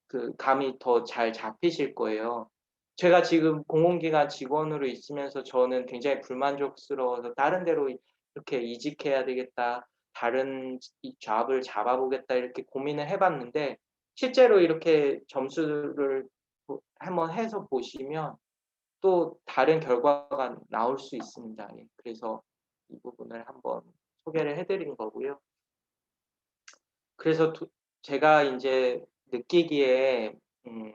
그 감이 더 잘 잡히실 거예요. 제가 지금 공공기관 직원으로 있으면서 저는 굉장히 불만족스러워서 '다른 데로 이렇게 이직해야 되겠다. 다른 이 잡을 잡아 보겠다.' 이렇게 고민을 해 봤는데 실제로 이렇게 점수를 한번 해서 보시면 또 다른 결과가 나올 수 있습니다. 예. 그래서 이 부분을 한번 소개를 해 드린 거고요. 그래서 제가 인제 느끼기에 음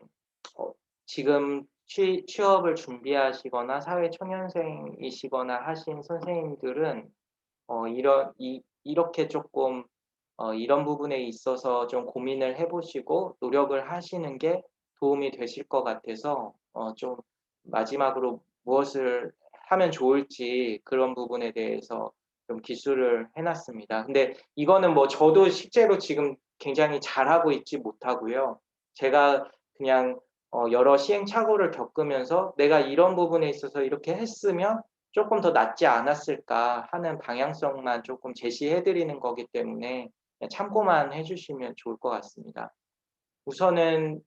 어 지금 취업을 준비하시거나 사회 초년생이시거나 하신 선생님들은 이렇게 쪼끔 이런 부분에 있어서 좀 고민을 해 보시고 노력을 하시는 게 도움이 되실 것 같아서 좀 마지막으로 무엇을 하면 좋을지 그런 부분에 대해서 좀 기술을 해 놨습니다. 근데 이거는 뭐 저도 실제로 지금 굉장히 잘하고 있지 못하고요. 제가 그냥 여러 시행착오를 겪으면서 '내가 이런 부분에 있어서 이렇게 했으면 쪼끔 더 낫지 않았을까.' 하는 방향성만 쪼끔 제시해 드리는 거기 때문에 그냥 참고만 해 주시면 좋을 것 같습니다. 우선은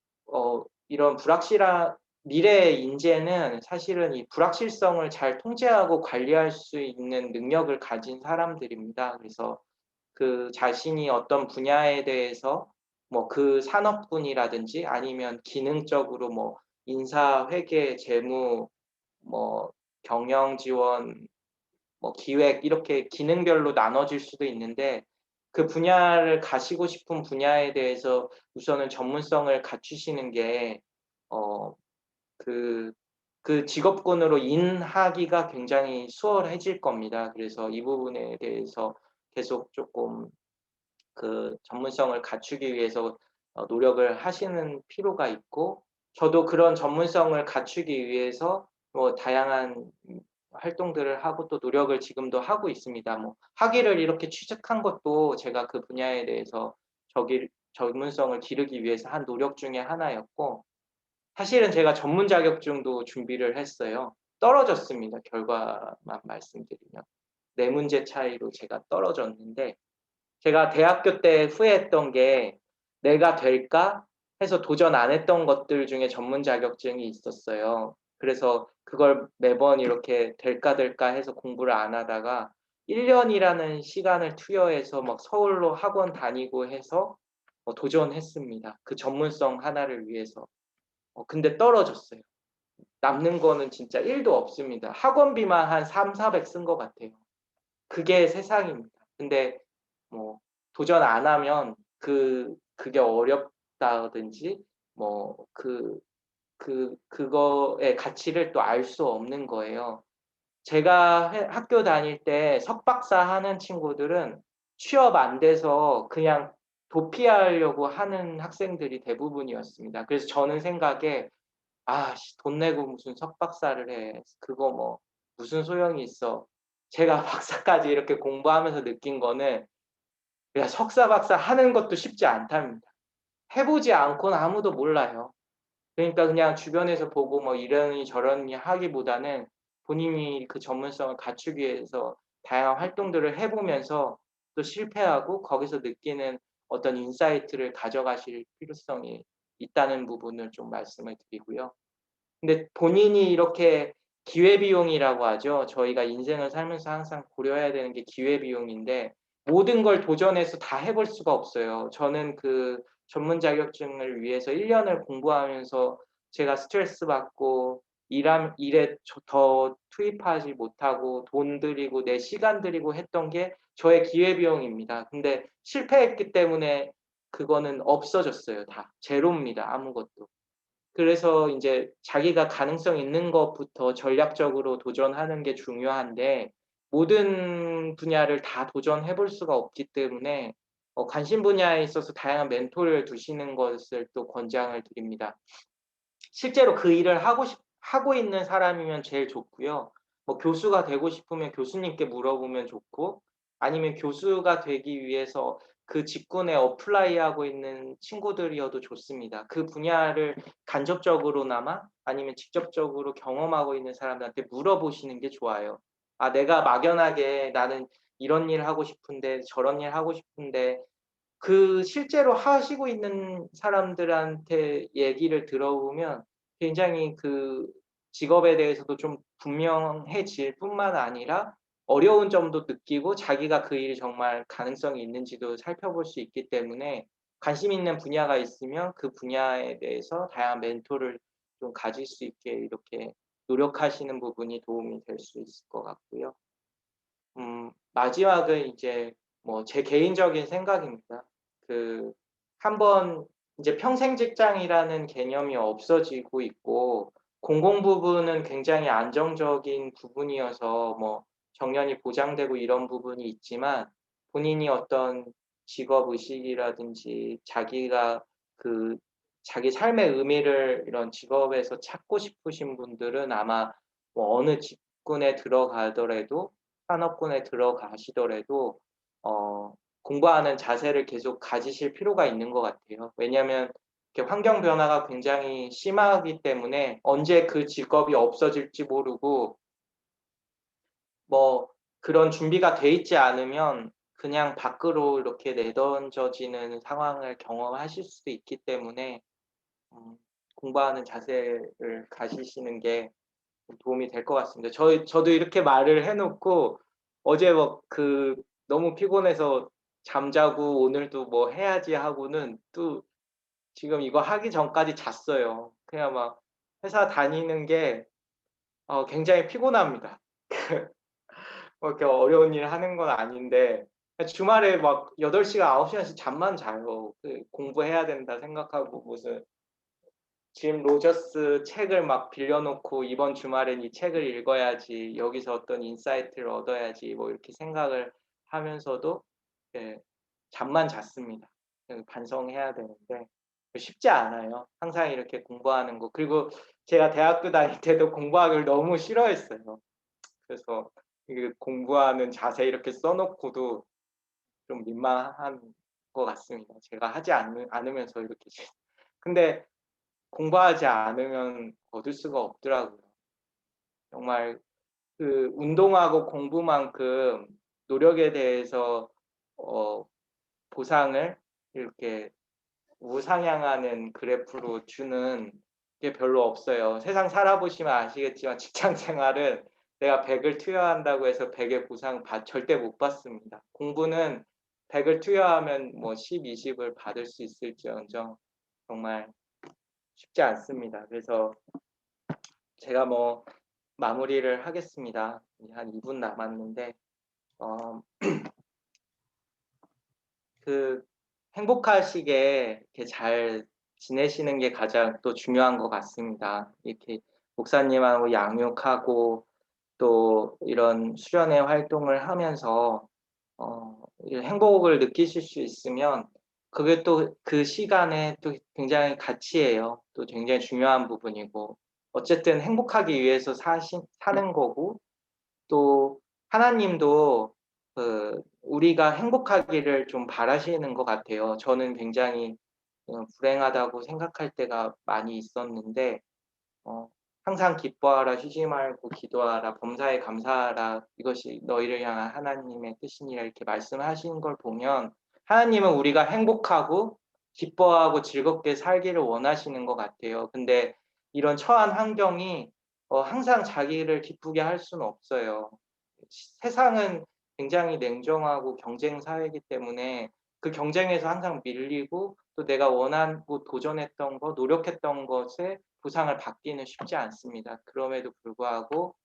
이런 불확실한 미래의 인재는 사실은 이 불확실성을 잘 통제하고 관리할 수 있는 능력을 가진 사람들입니다. 그래서 자신이 어떤 분야에 대해서 뭐 그 산업군이라든지 아니면 기능적으로 뭐 인사, 회계, 재무, 뭐 경영 지원, 뭐 기획 이렇게 기능별로 나눠질 수도 있는데 그 분야를 가시고 싶은 분야에 대해서 우선은 전문성을 갖추시는 게 어 그 직업군으로 인하기가 굉장히 수월해질 겁니다. 그래서 이 부분에 대해서 계속 조금 그 전문성을 갖추기 위해서 노력을 하시는 필요가 있고, 저도 그런 전문성을 갖추기 위해서 뭐 다양한 활동들을 하고 또 노력을 지금도 하고 있습니다. 뭐 학위를 이렇게 취득한 것도 제가 그 분야에 대해서 전문성을 기르기 위해서 한 노력 중에 하나였고, 사실은 제가 전문 자격증도 준비를 했어요. 떨어졌습니다. 결과만 말씀드리면. 4문제 차이로 제가 떨어졌는데, 제가 대학교 때 후회했던 게 '내가 될까?' 해서 도전 안 했던 것들 중에 전문 자격증이 있었어요. 그래서 그걸 매번 이렇게 될까 해서 공부를 안 하다가 1 년이라는 시간을 투여해서 막 서울로 학원 다니고 해서 도전했습니다. 그 전문성 하나를 위해서. 근데 떨어졌어요. 남는 거는 진짜 1도 없습니다. 학원비만 한 300-400 쓴 것 같아요. 그게 세상입니다. 근데 뭐 도전 안 하면 그게 어렵다든지 뭐 그거의 가치를 또 알 수 없는 거예요. 제가 학교 다닐 때 석박사 하는 친구들은 취업 안 돼서 그냥 도피하려고 하는 학생들이 대부분이었습니다. 그래서 저는 생각에 '아 돈 내고 무슨 석박사를 해. 그거 뭐 무슨 소용이 있어.' 제가 박사까지 이렇게 공부하면서 느낀 거는, 야 석사 박사 하는 것도 쉽지 않답니다. 해 보지 않고는 아무도 몰라요. 그러니까 그냥 주변에서 보고 뭐 이러니 저러니 하기보다는 본인이 그 전문성을 갖추기 위해서 다양한 활동들을 해 보면서 또 실패하고 거기서 느끼는 어떤 인사이트를 가져가실 필요성이 있다는 부분을 좀 말씀을 드리고요. 근데 본인이 이렇게 기회비용이라고 하죠. 저희가 인생을 살면서 항상 고려해야 되는 게 기회비용인데, 모든 걸 도전해서 다 해볼 수가 없어요. 저는 그 전문 자격증을 위해서 1 년을 공부하면서 제가 스트레스 받고 일에 더 투입하지 못하고 돈 들이고 내 시간 들이고 했던 게 저의 기회비용입니다. 근데 실패했기 때문에 그거는 없어졌어요 다. 제로입니다 아무것도. 그래서 인제 자기가 가능성 있는 것부터 전략적으로 도전하는 게 중요한데, 모든 분야를 다 도전해 볼 수가 없기 때문에 관심 분야에 있어서 다양한 멘토를 두시는 것을 또 권장을 드립니다. 실제로 그 일을 하고 있는 사람이면 제일 좋고요. 뭐 교수가 되고 싶으면 교수님께 물어보면 좋고, 아니면 교수가 되기 위해서 그 직군에 어플라이하고 있는 친구들이어도 좋습니다. 그 분야를 간접적으로나마 아니면 직접적으로 경험하고 있는 사람들한테 물어보시는 게 좋아요. "아 내가 막연하게 나는 이런 일 하고 싶은데 저런 일 하고 싶은데." 그 실제로 하시고 있는 사람들한테 얘기를 들어보면 굉장히 그 직업에 대해서도 좀 분명해질 뿐만 아니라 어려운 점도 느끼고 자기가 그 일이 정말 가능성이 있는지도 살펴볼 수 있기 때문에, 관심 있는 분야가 있으면 그 분야에 대해서 다양한 멘토를 좀 가질 수 있게 이렇게 노력하시는 부분이 도움이 될 수 있을 것 같고요. 마지막은 이제 뭐 제 개인적인 생각입니다. 그 한번 이제 평생 직장이라는 개념이 없어지고 있고, 공공 부분은 굉장히 안정적인 부분이어서 뭐 정년이 보장되고 이런 부분이 있지만, 본인이 어떤 직업 의식이라든지 자기가 그 자기 삶의 의미를 이런 직업에서 찾고 싶으신 분들은 아마 뭐 어느 직군에 들어가더라도, 산업군에 들어가시더라도 공부하는 자세를 계속 가지실 필요가 있는 것 같아요. 왜냐하면 이렇게 환경 변화가 굉장히 심하기 때문에 언제 그 직업이 없어질지 모르고, 뭐 그런 준비가 돼 있지 않으면 그냥 밖으로 이렇게 내던져지는 상황을 경험하실 수도 있기 때문에 공부하는 자세를 가지시는 게 도움이 될 것 같습니다. 저도 이렇게 말을 해 놓고 어제 너무 피곤해서 잠자고 오늘도 뭐 해야지 하고는 또 지금 이거 하기 전까지 잤어요. 그냥 막 회사 다니는 게 굉장히 피곤합니다. 뭐 이렇게 어려운 일 하는 건 아닌데 주말에 막 8 시간 9 시간씩 잠만 자요. 공부해야 된다 생각하고 무슨 짐 로저스 책을 막 빌려 놓고 '이번 주말엔 이 책을 읽어야지. 여기서 어떤 인사이트를 얻어야지.' 뭐 이렇게 생각을 하면서도 네, 잠만 잤습니다. 반성해야 되는데 쉽지 않아요. 항상 이렇게 공부하는 거. 그리고 제가 대학교 다닐 때도 공부하기를 너무 싫어했어요. 그래서 이게 공부하는 자세 이렇게 써 놓고도 좀 민망한 것 같습니다. 제가 하지 않으면서 이렇게 근데 공부하지 않으면 얻을 수가 없더라고요. 정말 그 운동하고 공부만큼 노력에 대해서 어 보상을 이렇게 우상향하는 그래프로 주는 게 별로 없어요. 세상 살아보시면 아시겠지만 직장 생활은 내가 100을 투여한다고 해서 100의 보상 절대 못 받습니다. 공부는 100을 투여하면 뭐 10, 20을 받을 수 있을지언정 정말 쉽지 않습니다. 그래서 제가 뭐 마무리를 하겠습니다. 한 2분 남았는데 그 행복하시게 이렇게 잘 지내시는 게 가장 또 중요한 것 같습니다. 이렇게 목사님하고 양육하고 또 이런 수련회 활동을 하면서 이 행복을 느끼실 수 있으면 그게 또 그 시간에 또 굉장히 가치예요. 또 굉장히 중요한 부분이고 어쨌든 행복하기 위해서 사는 거고 또 하나님도 우리가 행복하기를 좀 바라시는 것 같아요. 저는 굉장히 불행하다고 생각할 때가 많이 있었는데 항상 기뻐하라, 쉬지 말고 기도하라, 범사에 감사하라, 이것이 너희를 향한 하나님의 뜻이니라 이렇게 말씀하시는 걸 보면 하나님은 우리가 행복하고 기뻐하고 즐겁게 살기를 원하시는 것 같아요. 근데 이런 처한 환경이 항상 자기를 기쁘게 할 수는 없어요. 세상은 굉장히 냉정하고 경쟁 사회이기 때문에 그 경쟁에서 항상 밀리고 또 내가 원하고 도전했던 거, 노력했던 것에 보상을 받기는 쉽지 않습니다. 그럼에도 불구하고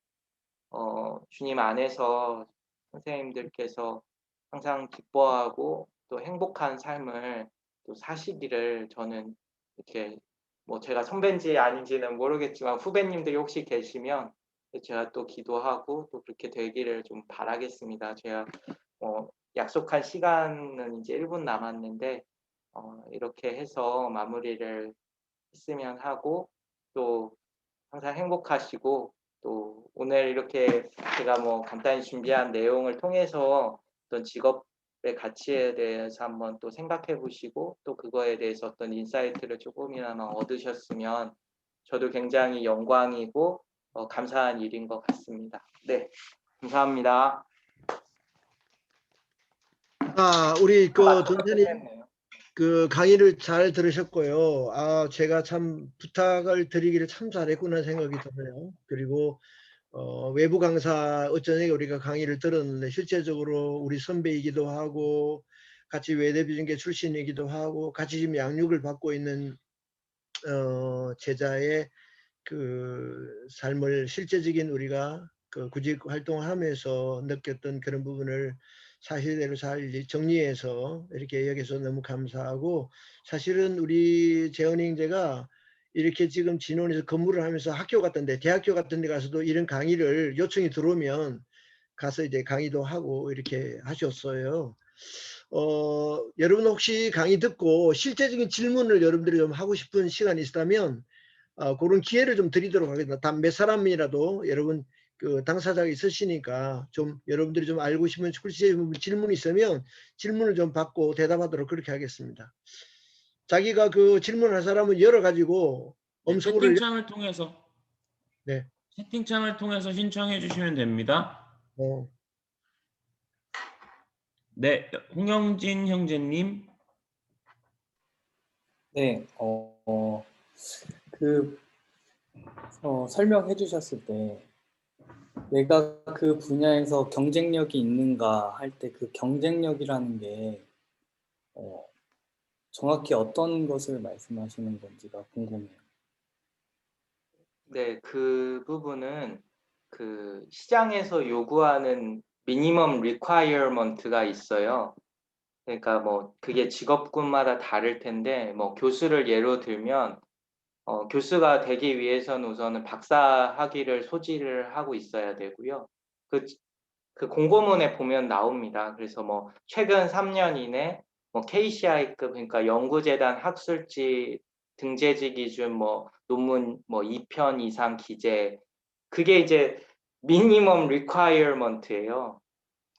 주님 안에서 선생님들께서 항상 기뻐하고 또 행복한 삶을 또 사시기를 저는 이렇게 뭐 제가 선배인지 아닌지는 모르겠지만 후배님들이 혹시 계시면 제가 또 기도하고 또 그렇게 되기를 좀 바라겠습니다. 제가 약속한 시간은 이제 1분 남았는데 이렇게 해서 마무리를 했으면 하고 또 항상 행복하시고 또 오늘 이렇게 제가 뭐 간단히 준비한 내용을 통해서 어떤 직업의 가치에 대해서 한번 또 생각해 보시고 또 그거에 대해서 어떤 인사이트를 조금이나마 얻으셨으면 저도 굉장히 영광이고 감사한 일인 것 같습니다. 네, 감사합니다. 우리 맞죠? 전사님 끝냈네요. 그 강의를 잘 들으셨고요. 제가 참 부탁을 드리기를 참 잘했구나 생각이 들어요. 그리고 외부 강사 어쩌니 우리가 강의를 들었는데 실제적으로 우리 선배이기도 하고 같이 외대비전계 출신이기도 하고 같이 지금 양육을 받고 있는 제자의 그 삶을 실제적인 우리가 그 구직 활동을 하면서 느꼈던 그런 부분을 사실대로 잘 정리해서 이렇게 여기서 너무 감사하고 사실은 우리 재원이 형제가 이렇게 지금 진원에서 근무를 하면서 학교 같은데 대학교 같은 데 가서도 이런 강의를 요청이 들어오면 가서 이제 강의도 하고 이렇게 하셨어요. 여러분 혹시 강의 듣고 실제적인 질문을 여러분들이 좀 하고 싶은 시간이 있다면 그런 기회를 좀 드리도록 하겠습니다. 단 몇 사람이라도 여러분 그 당사자가 있으시니까 좀 여러분들이 좀 알고 싶은 질문이 있으면 질문을 좀 받고 대답하도록 그렇게 하겠습니다. 자기가 그 질문할 사람은 열어가지고 네, 엄수구를 네. 채팅창을 통해서 신청해 주시면 됩니다. 네, 홍영진 형제님. 네, 설명해 주셨을 때 내가 그 분야에서 경쟁력이 있는가 할 때 그 경쟁력이라는 게 정확히 어떤 것을 말씀하시는 건지가 궁금해요. 네, 그 부분은 그 시장에서 요구하는 미니멈 리콰이어먼트가 있어요. 그러니까 뭐 그게 직업군마다 다를 텐데 뭐 교수를 예로 들면 교수가 되기 위해서는 우선은 박사 학위를 소지를 하고 있어야 되고요. 그 그 공고문에 보면 나옵니다. 그래서 뭐 최근 3년 이내 뭐 KCI급 그러니까 연구재단 학술지 등재지 기준 뭐 논문 뭐 2편 이상 기재 그게 이제 미니멈 리콰이어먼트예요.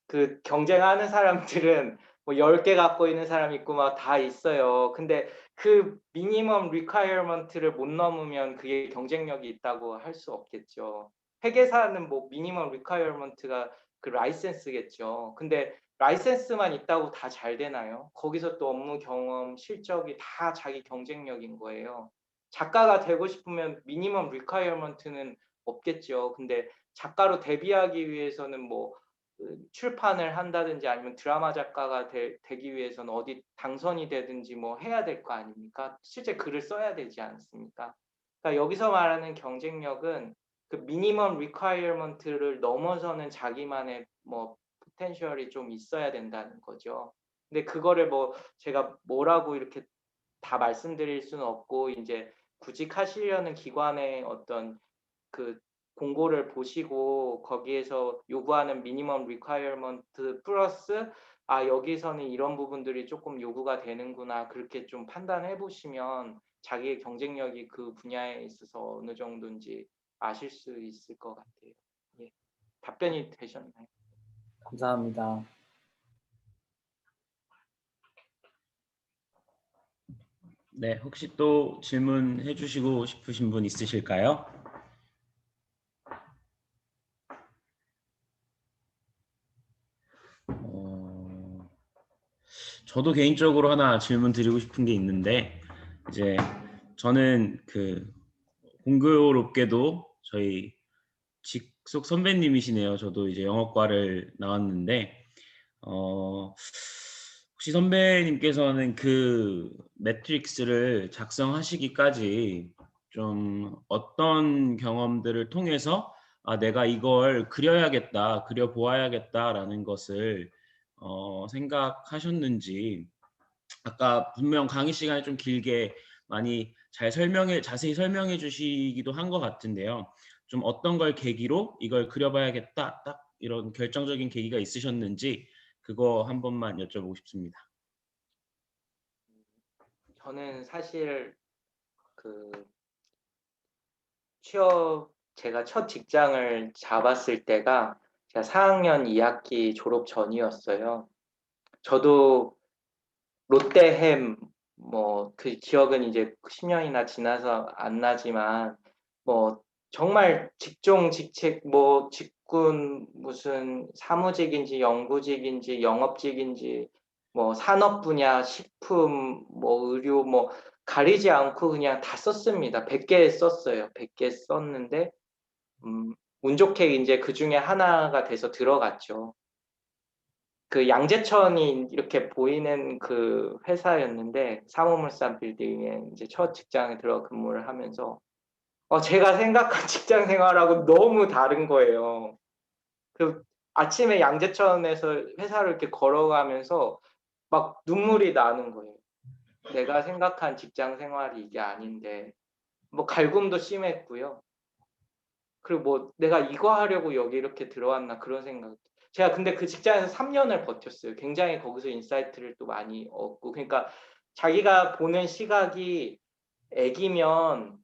그 경쟁하는 사람들은 뭐 10개 갖고 있는 사람 있고 막 다 있어요. 근데 그 미니멈 리콰이어먼트를 못 넘으면 그게 경쟁력이 있다고 할 수 없겠죠. 회계사는 뭐 미니멈 리콰이어먼트가 그 라이센스겠죠. 근데 라이센스만 있다고 다 잘 되나요? 거기서 또 업무 경험, 실적이 다 자기 경쟁력인 거예요. 작가가 되고 싶으면 미니멈 리콰이어먼트는 없겠죠. 근데 작가로 데뷔하기 위해서는 뭐 출판을 한다든지 아니면 드라마 작가가 되기 위해서는 어디 당선이 되든지 뭐 해야 될 거 아닙니까? 실제 글을 써야 되지 않습니까? 그러니까 여기서 말하는 경쟁력은 그 미니멈 리콰이어먼트를 넘어서는 자기만의 뭐 포텐셜이 좀 있어야 된다는 거죠. 근데 그거를 뭐 제가 뭐라고 이렇게 다 말씀드릴 수는 없고 이제 구직하시려는 기관의 어떤 그 공고를 보시고 거기에서 요구하는 미니멈 리콰이어먼트 플러스 아 여기서는 이런 부분들이 조금 요구가 되는구나 그렇게 좀 판단해 보시면 자기의 경쟁력이 그 분야에 있어서 어느 정도인지 아실 수 있을 것 같아요. 예. 답변이 되셨나요? 감사합니다. 네, 혹시 또 질문해 주시고 싶으신 분 있으실까요? 저도 개인적으로 하나 질문 드리고 싶은 게 있는데 이제 저는 그 공교롭게도 저희 직속 선배님이시네요. 저도 이제 영어과를 나왔는데 혹시 선배님께서는 그 매트릭스를 작성하시기까지 좀 어떤 경험들을 통해서 아, 내가 이걸 그려야겠다, 그려보아야겠다라는 것을 생각하셨는지 아까 분명 강의 시간에 좀 길게 많이 자세히 설명해 주시기도 한 것 같은데요. 좀 어떤 걸 계기로 이걸 그려봐야겠다, 딱 이런 결정적인 계기가 있으셨는지 그거 한 번만 여쭤보고 싶습니다. 저는 사실 그 제가 첫 직장을 잡았을 때가 제가 4학년 2학기 졸업 전이었어요. 저도 롯데햄 뭐 그 기억은 이제 10년이나 지나서 안 나지만 뭐 정말 직종 직책 뭐 직군 무슨 사무직인지 연구직인지 영업직인지 뭐 산업 분야 식품 뭐 의료 뭐 가리지 않고 그냥 다 썼습니다. 100개 썼어요. 100개 썼는데 운 좋게 이제 그중에 하나가 돼서 들어갔죠. 그 양재천이 이렇게 보이는 그 회사였는데 사무물산 빌딩에 이제 첫 직장에 들어 근무를 하면서 제가 생각한 직장 생활하고 너무 다른 거예요. 그 아침에 양재천에서 회사를 이렇게 걸어가면서 막 눈물이 나는 거예요. 내가 생각한 직장 생활이 이게 아닌데 뭐 갈굼도 심했고요. 그리고 뭐 내가 이거 하려고 여기 이렇게 들어왔나 그런 생각. 제가 근데 그 직장에서 3년을 버텼어요. 굉장히 거기서 인사이트를 또 많이 얻고. 그러니까 자기가 보는 시각이 애기면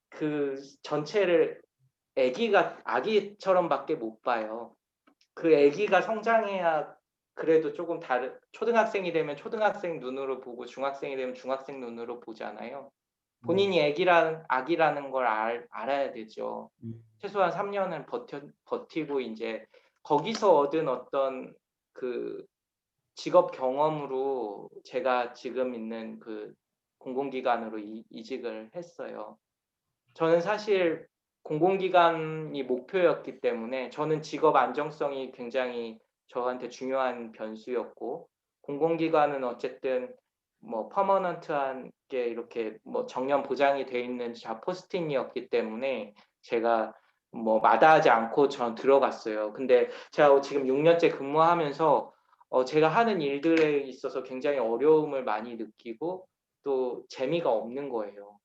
그 전체를 아기처럼밖에 못 봐요. 그 애기가 성장해야 그래도 조금 다른 초등학생이 되면 초등학생 눈으로 보고 중학생이 되면 중학생 눈으로 보잖아요. 본인이 아기라는 걸 알아야 되죠. 최소한 3년을 버티고 이제 거기서 얻은 어떤 그 직업 경험으로 제가 지금 있는 그 공공기관으로 이직을 했어요. 저는 사실 공공기관이 목표였기 때문에 저는 직업 안정성이 굉장히 저한테 중요한 변수였고 공공기관은 어쨌든 뭐 퍼머넌트한 게 이렇게 뭐 정년 보장이 돼 있는 포스팅이었기 때문에 제가 뭐 마다하지 않고 전 들어갔어요. 근데 제가 지금 6년째 근무하면서 제가 하는 일들에 있어서 굉장히 어려움을 많이 느끼고 또 재미가 없는 거예요.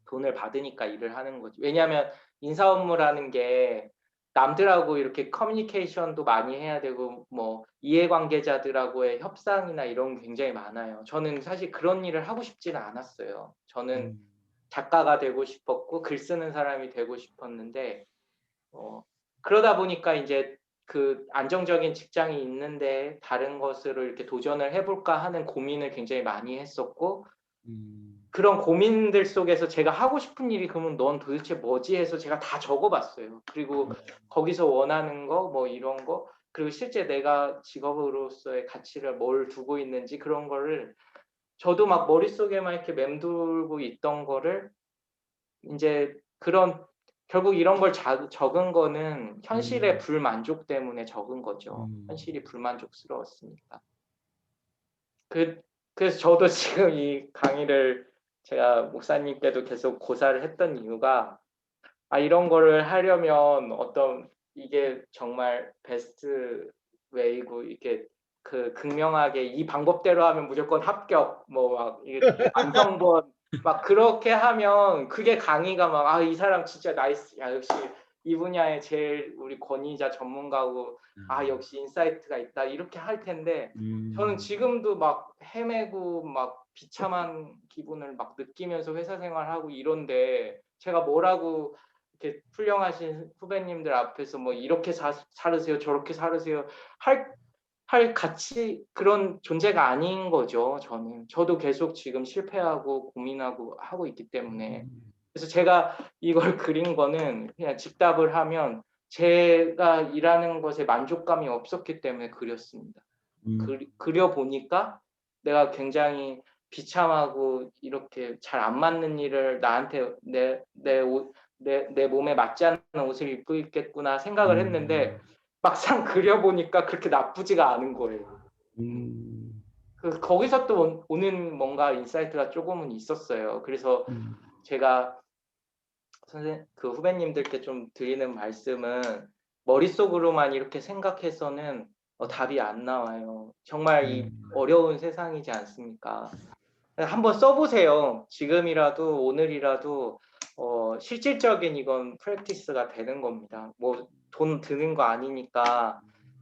돈을 받으니까 일을 하는 거지. 왜냐하면 인사 업무라는 게 남들하고 이렇게 커뮤니케이션도 많이 해야 되고 뭐 이해관계자들하고의 협상이나 이런 게 굉장히 많아요. 저는 사실 그런 일을 하고 싶지는 않았어요. 저는 작가가 되고 싶었고 글 쓰는 사람이 되고 싶었는데 그러다 보니까 이제 그 안정적인 직장이 있는데 다른 것으로 이렇게 도전을 해볼까 하는 고민을 굉장히 많이 했었고 그런 고민들 속에서 제가 하고 싶은 일이 그러면 넌 도대체 뭐지 해서 제가 다 적어봤어요. 그리고 거기서 원하는 거 뭐 이런 거 그리고 실제 내가 직업으로서의 가치를 뭘 두고 있는지 그런 거를 저도 막 머릿속에만 이렇게 맴돌고 있던 거를 이제 그런 결국 이런 걸 적은 거는 현실의 불만족 때문에 적은 거죠. 현실이 불만족스러웠으니까. 그래서 저도 지금 이 강의를 제가 목사님께도 계속 고사를 했던 이유가 이런 거를 하려면 어떤 이게 정말 베스트 웨이고 이게 그 극명하게 이 방법대로 하면 무조건 합격 뭐 막 안성번 막 그렇게 하면 그게 강의가 막 이 사람 진짜 나이스 야 역시 이 분야에 제일 우리 권위자 전문가고 역시 인사이트가 있다 이렇게 할 텐데 저는 지금도 막 헤매고 막 비참한 기분을 막 느끼면서 회사 생활하고 이런데 제가 뭐라고 이렇게 훌륭하신 후배님들 앞에서 뭐 이렇게 살으세요 저렇게 살으세요 할 가치 그런 존재가 아닌 거죠. 저도 계속 지금 실패하고 고민하고 하고 있기 때문에 그래서 제가 이걸 그린 거는 그냥 직답을 하면 제가 일하는 것에 만족감이 없었기 때문에 그렸습니다. 그려보니까 내가 굉장히 비참하고 이렇게 잘 안 맞는 일을 나한테 내 몸에 맞지 않는 옷을 입고 있겠구나 생각을 했는데 막상 그려보니까 그렇게 나쁘지가 않은 거예요. 거기서 또 오는 뭔가 인사이트가 조금은 있었어요. 그래서 제가 그 후배님들께 좀 드리는 말씀은 머릿속으로만 이렇게 생각해서는 답이 안 나와요. 정말 이 어려운 세상이지 않습니까? 한번 써보세요. 지금이라도 오늘이라도 실질적인 이건 프랙티스가 되는 겁니다. 뭐 돈 드는 거 아니니까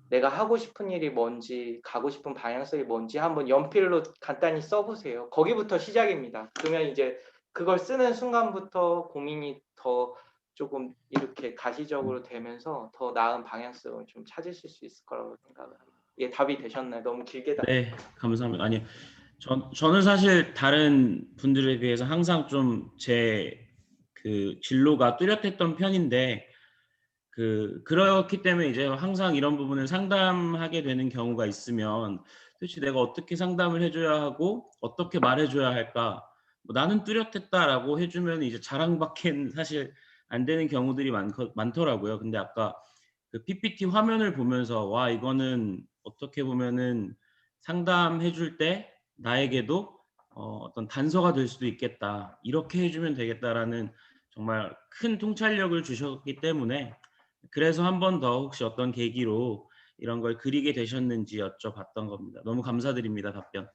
내가 하고 싶은 일이 뭔지 가고 싶은 방향성이 뭔지 한번 연필로 간단히 써보세요. 거기부터 시작입니다. 그러면 이제 그걸 쓰는 순간부터 고민이 더 조금 이렇게 가시적으로 되면서 더 나은 방향성을 좀 찾으실 수 있을 거라고 생각을 합니다. 이게 답이 되셨나요? 너무 길게 네, 감사합니다. 아니요. 저는 사실 다른 분들에 비해서 항상 좀 제 그 진로가 뚜렷했던 편인데 그렇기 때문에 이제 항상 이런 부분을 상담하게 되는 경우가 있으면 도대체 내가 어떻게 상담을 해줘야 하고 어떻게 말해줘야 할까? 뭐 나는 뚜렷했다라고 해주면 이제 자랑밖엔 사실 안 되는 경우들이 많더라고요. 근데 아까 그 PPT 화면을 보면서 와 이거는 어떻게 보면은 상담해줄 때 나에게도 어떤 단서가 될 수도 있겠다. 이렇게 해주면 되겠다라는 정말 큰 통찰력을 주셨기 때문에 그래서 한 번 더 혹시 어떤 계기로 이런 걸 그리게 되셨는지 여쭤봤던 겁니다. 너무 감사드립니다. 답변.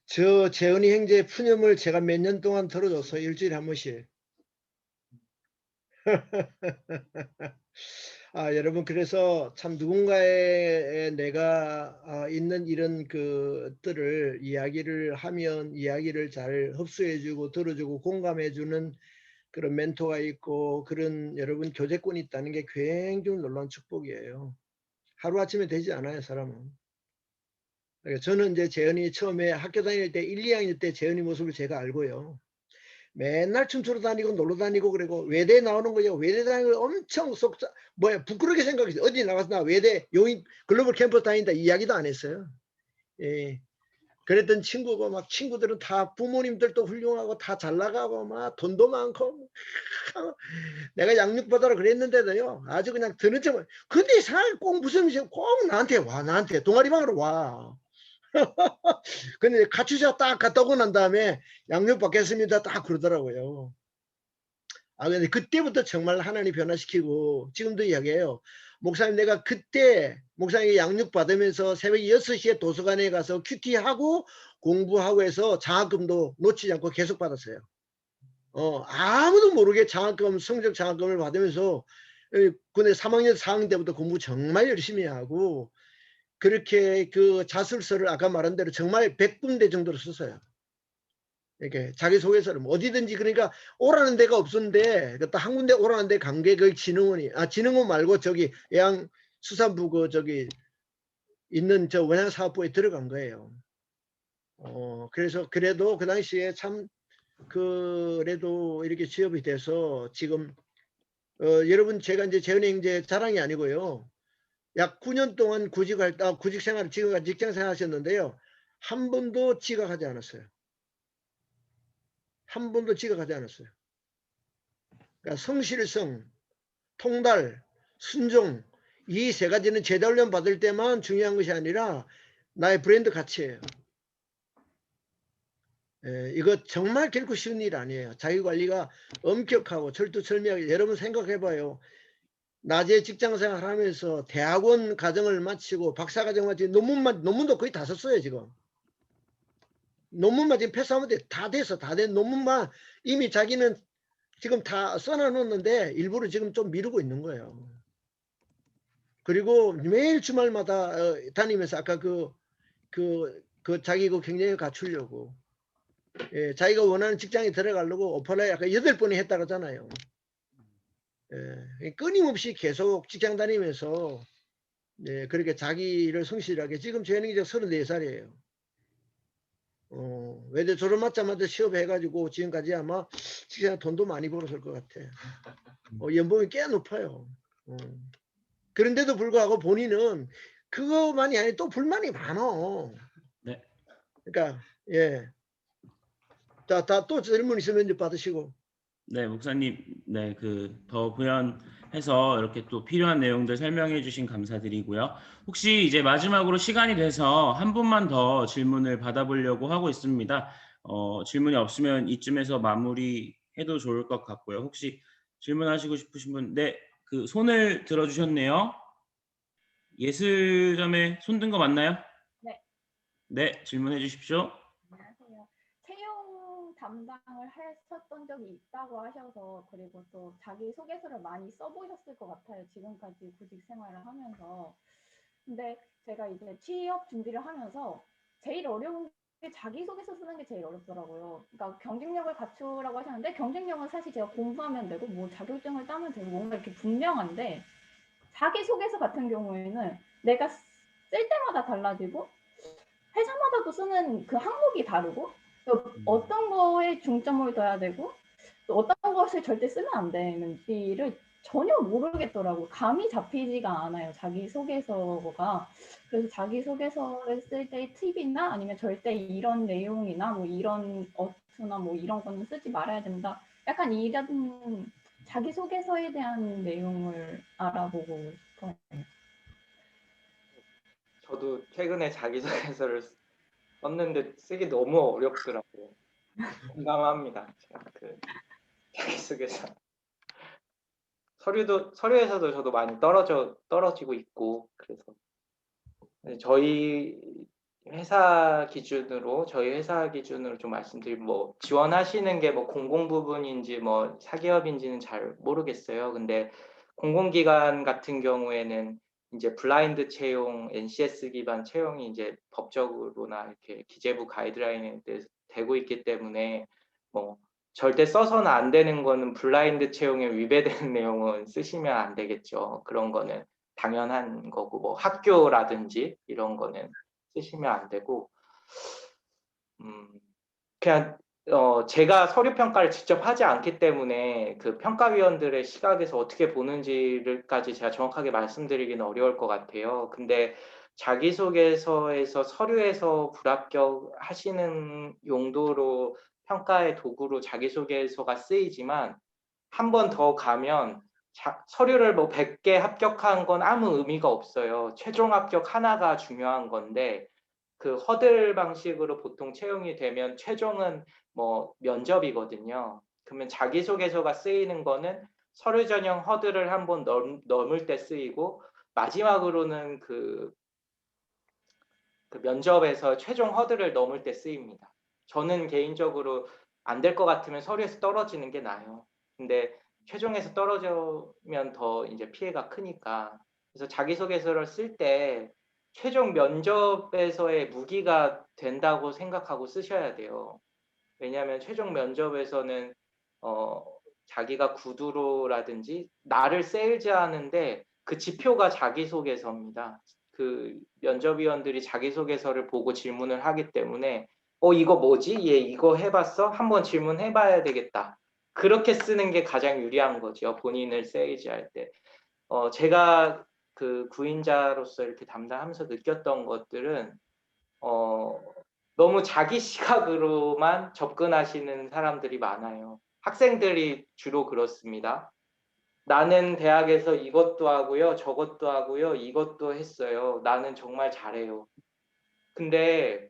저 재은이 형제의 푸념을 제가 몇 년 동안 들어줬어요. 일주일에 한 번씩. 여러분 그래서 참 누군가의 내가 있는 이런 것들을 이야기를 하면 이야기를 잘 흡수해주고 들어주고 공감해주는 그런 멘토가 있고 그런 여러분 교제권이 있다는 게 굉장히 놀라운 축복이에요. 하루아침에 되지 않아요, 사람은. 그러니까 저는 이제 재현이 처음에 학교 다닐 때 1, 2학년 때 재현이 모습을 제가 알고요. 맨날 춤추러 다니고 놀러 다니고 그리고 외대 나오는 거죠. 외대 다니는 거 엄청 부끄럽게 생각했어요. 어디 나가서 나 외대 요인 글로벌 캠퍼스 다닌다 이야기도 안 했어요. 예. 그랬던 친구고 막 친구들은 다 부모님들도 훌륭하고 다 잘 나가고 막 돈도 많고 내가 양육받으라 그랬는데도요. 아주 그냥 드는 척. 근데 이상하게 꼭 무슨 꼭 나한테 와 나한테 동아리방으로 와. 근데 카츄샤 딱 갔다 오고 난 다음에 양육 받겠습니다 딱 그러더라고요. 근데 그때부터 정말 하나님 변화시키고 지금도 이야기해요. 목사님 내가 그때 목사님이 양육 받으면서 새벽 6시에 도서관에 가서 큐티하고 공부하고 해서 장학금도 놓치지 않고 계속 받았어요. 아무도 모르게 성적 장학금을 받으면서 군대 3학년 4학년 때부터 공부 정말 열심히 하고 그렇게 그 자술서를 아까 말한 대로 정말 100군데 정도로 썼어요. 이렇게 자기소개서를 어디든지 그러니까 오라는 데가 없었는데 딱 한 군데 오라는 데 간 게 그 진흥원이 진흥원 말고 저기 해양수산부 그 저기 있는 저 원양사업부에 들어간 거예요. 그래서 그래도 그 당시에 참 그래도 이렇게 취업이 돼서 지금 여러분 제가 이제 재은행제 자랑이 아니고요. 약 9년 동안 구직 생활 지금까지 직장 생활 하셨는데요. 한 번도 지각하지 않았어요. 한 번도 지각하지 않았어요. 그러니까 성실성, 통달, 순종 이 세 가지는 제대훈련 받을 때만 중요한 것이 아니라 나의 브랜드 가치예요. 이거 정말 결코 쉬운 일 아니에요. 자기관리가 엄격하고 철두철미하게 여러분 생각해봐요. 낮에 직장생활 하면서 대학원 과정을 마치고 박사과정 마치고 논문도 거의 다 썼어요. 지금 논문만 지금 패스하면 다 돼서 다 된 논문만 이미 자기는 지금 다 써놔놓는데 일부러 지금 좀 미루고 있는 거예요. 그리고 매일 주말마다 다니면서 아까 자기 그 경쟁을 갖추려고 자기가 원하는 직장에 들어가려고 오퍼라인 아까 8번이 했다고 하잖아요. 끊임없이 계속 직장 다니면서 그렇게 자기를 성실하게 지금 재능이 이제 34살이에요. 외대 졸업하자마자 취업해가지고 지금까지 아마 직장 돈도 많이 벌었을 것 같아. 연봉이 꽤 높아요. 그런데도 불구하고 본인은 그거만이 아니라 또 불만이 많어. 네. 그러니까 다 또 질문 있으면 이제 받으시고. 네, 목사님, 네, 더 부연해서 이렇게 또 필요한 내용들 설명해 주신 감사드리고요. 혹시 이제 마지막으로 시간이 돼서 한 분만 더 질문을 받아보려고 하고 있습니다. 질문이 없으면 이쯤에서 마무리해도 좋을 것 같고요. 혹시 질문하시고 싶으신 분, 네, 손을 들어주셨네요. 예슬점에 손 든 거 맞나요? 네. 네, 질문해 주십시오. 안녕하세요. 채용 담당을 하셨던 적이 있다고 하셔서 그리고 또 자기소개서를 많이 써보셨을 것 같아요. 지금까지 구직 생활을 하면서. 근데 제가 이제 취업 준비를 하면서 제일 어려운 게 자기소개서 쓰는 게 제일 어렵더라고요. 그러니까 경쟁력을 갖추라고 하셨는데 경쟁력은 사실 제가 공부하면 되고 뭐 자격증을 따면 되고 뭔가 이렇게 분명한데 자기소개서 같은 경우에는 내가 쓸 때마다 달라지고 회사마다도 쓰는 그 항목이 다르고 어떤 거에 중점을 둬야 되고 또 어떤 것을 절대 쓰면 안 되는지를 전혀 모르겠더라고요. 감이 잡히지가 않아요. 자기소개서가. 그래서 자기소개서를 쓸 때 팁이나 아니면 절대 이런 내용이나 뭐 이런 어투나 뭐 이런 거는 쓰지 말아야 된다. 약간 이런 자기소개서에 대한 내용을 알아보고 싶어요. 저도 최근에 자기소개서를 썼는데 쓰기 너무 어렵더라고요. 공감합니다. 제가 자기소개서 서류에서도 저도 많이 떨어지고 있고 그래서 저희 회사 기준으로 좀 말씀드리면 뭐 지원하시는 게 뭐 공공 부분인지 뭐 사기업인지는 잘 모르겠어요. 근데 공공기관 같은 경우에는 이제 블라인드 채용, NCS 기반 채용이 이제 법적으로나 이렇게 기재부 가이드라인에 되고 있기 때문에 뭐 절대 써서는 안 되는 거는 블라인드 채용에 위배되는 내용은 쓰시면 안 되겠죠. 그런 거는 당연한 거고 뭐 학교라든지 이런 거는 쓰시면 안 되고 그냥 제가 서류 평가를 직접 하지 않기 때문에 그 평가위원들의 시각에서 어떻게 보는지를까지 제가 정확하게 말씀드리기는 어려울 것 같아요. 근데 자기소개서에서 서류에서 불합격 하시는 용도로 평가의 도구로 자기소개서가 쓰이지만 한 번 더 가면 서류를 뭐 100개 합격한 건 아무 의미가 없어요. 최종 합격 하나가 중요한 건데 그 허들 방식으로 보통 채용이 되면 최종은 뭐 면접이거든요. 그러면 자기소개서가 쓰이는 거는 서류 전형 허들을 한번 넘을 때 쓰이고 마지막으로는 그 면접에서 최종 허들을 넘을 때 쓰입니다. 저는 개인적으로 안 될 것 같으면 서류에서 떨어지는 게 나아요. 근데 최종에서 떨어지면 더 이제 피해가 크니까. 그래서 자기소개서를 쓸 때 최종 면접에서의 무기가 된다고 생각하고 쓰셔야 돼요. 왜냐하면 최종 면접에서는 자기가 구두로라든지 나를 세일즈하는데 그 지표가 자기소개서입니다. 그 면접위원들이 자기소개서를 보고 질문을 하기 때문에 이거 뭐지? 얘 이거 해봤어? 한번 질문해봐야 되겠다. 그렇게 쓰는 게 가장 유리한 거죠. 본인을 세일즈할 때. 제가 그 구인자로서 이렇게 담당하면서 느꼈던 것들은 너무 자기 시각으로만 접근하시는 사람들이 많아요. 학생들이 주로 그렇습니다. 나는 대학에서 이것도 하고요, 저것도 하고요, 이것도 했어요. 나는 정말 잘해요. 근데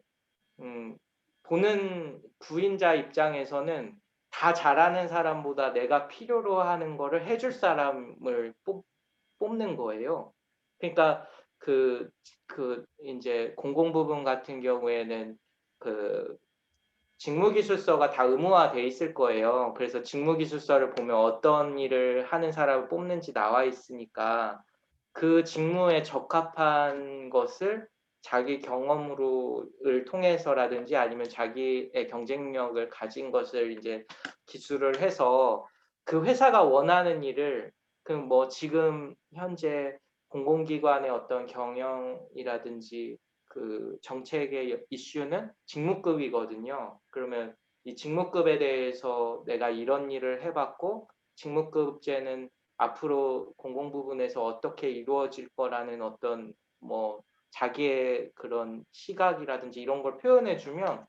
보는 구인자 입장에서는 다 잘하는 사람보다 내가 필요로 하는 거를 해줄 사람을 뽑는 거예요. 그러니까 그 이제 공공 부분 같은 경우에는 그 직무기술서가 다 의무화돼 있을 거예요. 그래서 직무기술서를 보면 어떤 일을 하는 사람을 뽑는지 나와 있으니까 그 직무에 적합한 것을 자기 경험을 통해서라든지 아니면 자기의 경쟁력을 가진 것을 이제 기술을 해서 그 회사가 원하는 일을 그 뭐 지금 현재 공공기관의 어떤 경영이라든지 그 정책의 이슈는 직무급이거든요. 그러면 이 직무급에 대해서 내가 이런 일을 해봤고 직무급제는 앞으로 공공 부분에서 어떻게 이루어질 거라는 어떤 뭐 자기의 그런 시각이라든지 이런 걸 표현해 주면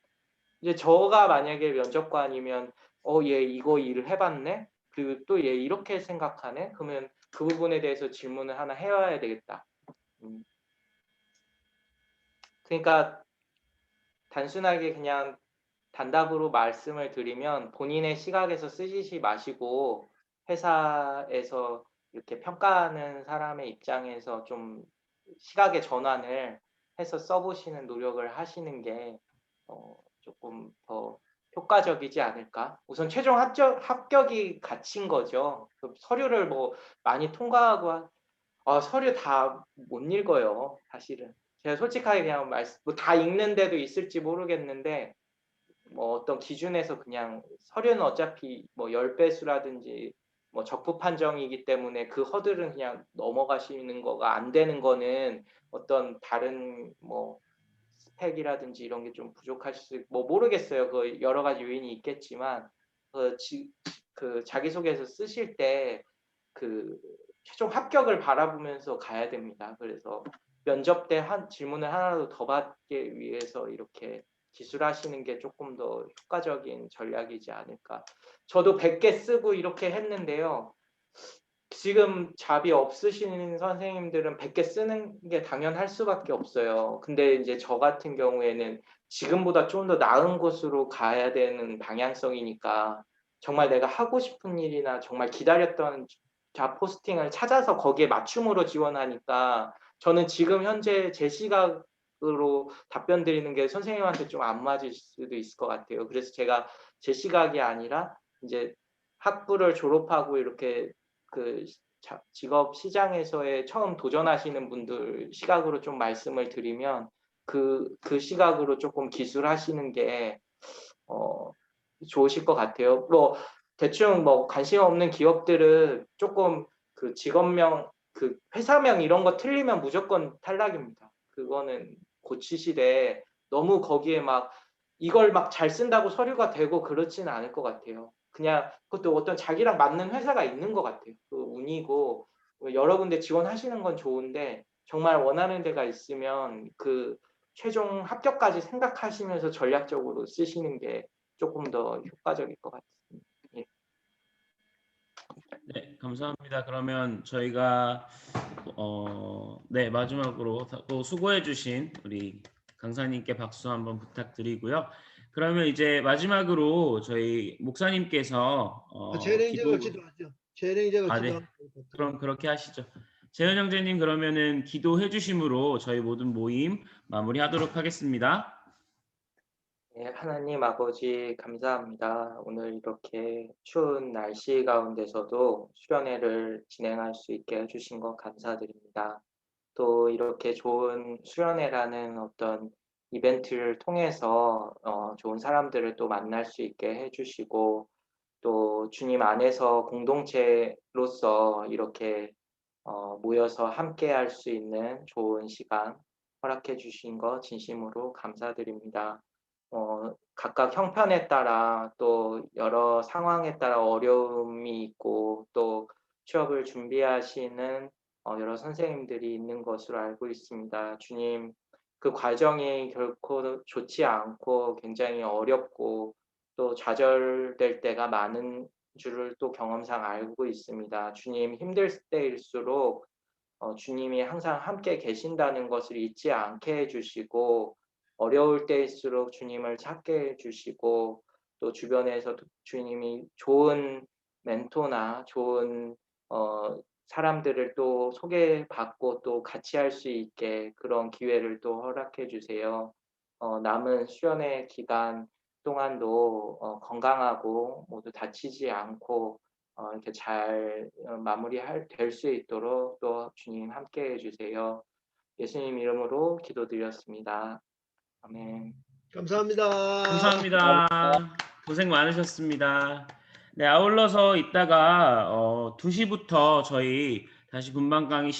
이제 저가 만약에 면접관이면 얘 이거 일을 해봤네? 그리고 또 얘 이렇게 생각하네? 그러면 그 부분에 대해서 질문을 하나 해와야 되겠다. 그러니까 단순하게 그냥 단답으로 말씀을 드리면 본인의 시각에서 쓰시지 마시고 회사에서 이렇게 평가하는 사람의 입장에서 좀 시각의 전환을 해서 써보시는 노력을 하시는 게 조금 더 효과적이지 않을까. 우선 최종 합격이 갇힌 거죠. 서류를 뭐 많이 통과하고 서류 다 못 읽어요. 사실은 제가 솔직하게 그냥 뭐 다 읽는 데도 있을지 모르겠는데 뭐 어떤 기준에서 그냥 서류는 어차피 뭐 10배수라든지 뭐 적부 판정이기 때문에 그 허들은 그냥 넘어가시는 거가 안 되는 거는 어떤 다른 뭐 스펙이라든지 이런 게 좀 부족하실 수 뭐 모르겠어요. 그 여러 가지 요인이 있겠지만 그 자기소개서 쓰실 때 그 최종 합격을 바라보면서 가야 됩니다. 그래서 면접 때 질문을 하나라도 더 받기 위해서 이렇게 기술하시는 게 조금 더 효과적인 전략이지 않을까. 저도 100개 쓰고 이렇게 했는데요. 지금 잡이 없으신 선생님들은 100개 쓰는 게 당연할 수밖에 없어요. 근데 이제 저 같은 경우에는 지금보다 좀 더 나은 곳으로 가야 되는 방향성이니까 정말 내가 하고 싶은 일이나 정말 기다렸던 잡 포스팅을 찾아서 거기에 맞춤으로 지원하니까 저는 지금 현재 제 시각으로 답변 드리는 게 선생님한테 좀 안 맞을 수도 있을 것 같아요. 그래서 제가 제 시각이 아니라 이제 학부를 졸업하고 이렇게 그 직업 시장에서의 처음 도전하시는 분들 시각으로 좀 말씀을 드리면 그 시각으로 조금 기술하시는 게 좋으실 것 같아요. 뭐 대충 뭐 관심 없는 기업들은 조금 그 직업명, 그 회사명 이런 거 틀리면 무조건 탈락입니다. 그거는 고치시되 너무 거기에 막 이걸 막 잘 쓴다고 서류가 되고 그렇지는 않을 것 같아요. 그냥 그것도 어떤 자기랑 맞는 회사가 있는 것 같아요. 그 운이고 여러 군데 지원하시는 건 좋은데 정말 원하는 데가 있으면 그 최종 합격까지 생각하시면서 전략적으로 쓰시는 게 조금 더 효과적일 것 같습니다. 예. 네, 감사합니다. 그러면 저희가 네, 마지막으로 또 수고해주신 우리 강사님께 박수 한번 부탁드리고요. 그러면 이제 마지막으로 저희 목사님께서 재령제가 기도하죠. 재령제가 네. 기도하죠. 그럼 그렇게 하시죠. 재현 형제님 그러면은 기도해 주심으로 저희 모든 모임 마무리하도록 하겠습니다. 네, 하나님 아버지 감사합니다. 오늘 이렇게 추운 날씨 가운데서도 수련회를 진행할 수 있게 해주신 것 감사드립니다. 또 이렇게 좋은 수련회라는 어떤 이벤트를 통해서 좋은 사람들을 또 만날 수 있게 해주시고 또 주님 안에서 공동체로서 이렇게 모여서 함께 할 수 있는 좋은 시간 허락해 주신 것 진심으로 감사드립니다. 각각 형편에 따라 또 여러 상황에 따라 어려움이 있고 또 취업을 준비하시는 여러 선생님들이 있는 것으로 알고 있습니다. 주님, 그 과정이 결코 좋지 않고 굉장히 어렵고 또 좌절될 때가 많은 줄을 또 경험상 알고 있습니다. 주님, 힘들 때일수록 주님이 항상 함께 계신다는 것을 잊지 않게 해주시고 어려울 때일수록 주님을 찾게 해주시고 또 주변에서 주님이 좋은 멘토나 좋은 사람들을 또 소개받고 또 같이 할 수 있게 그런 기회를 또 허락해 주세요. 남은 수련회 기간 동안도 건강하고 모두 다치지 않고 이렇게 잘 될 수 있도록 또 주님 함께 해주세요. 예수님 이름으로 기도드렸습니다. 아멘. 감사합니다. 감사합니다. 고생 많으셨습니다. 네, 아울러서 이따가 2시부터 저희 다시 분방 강의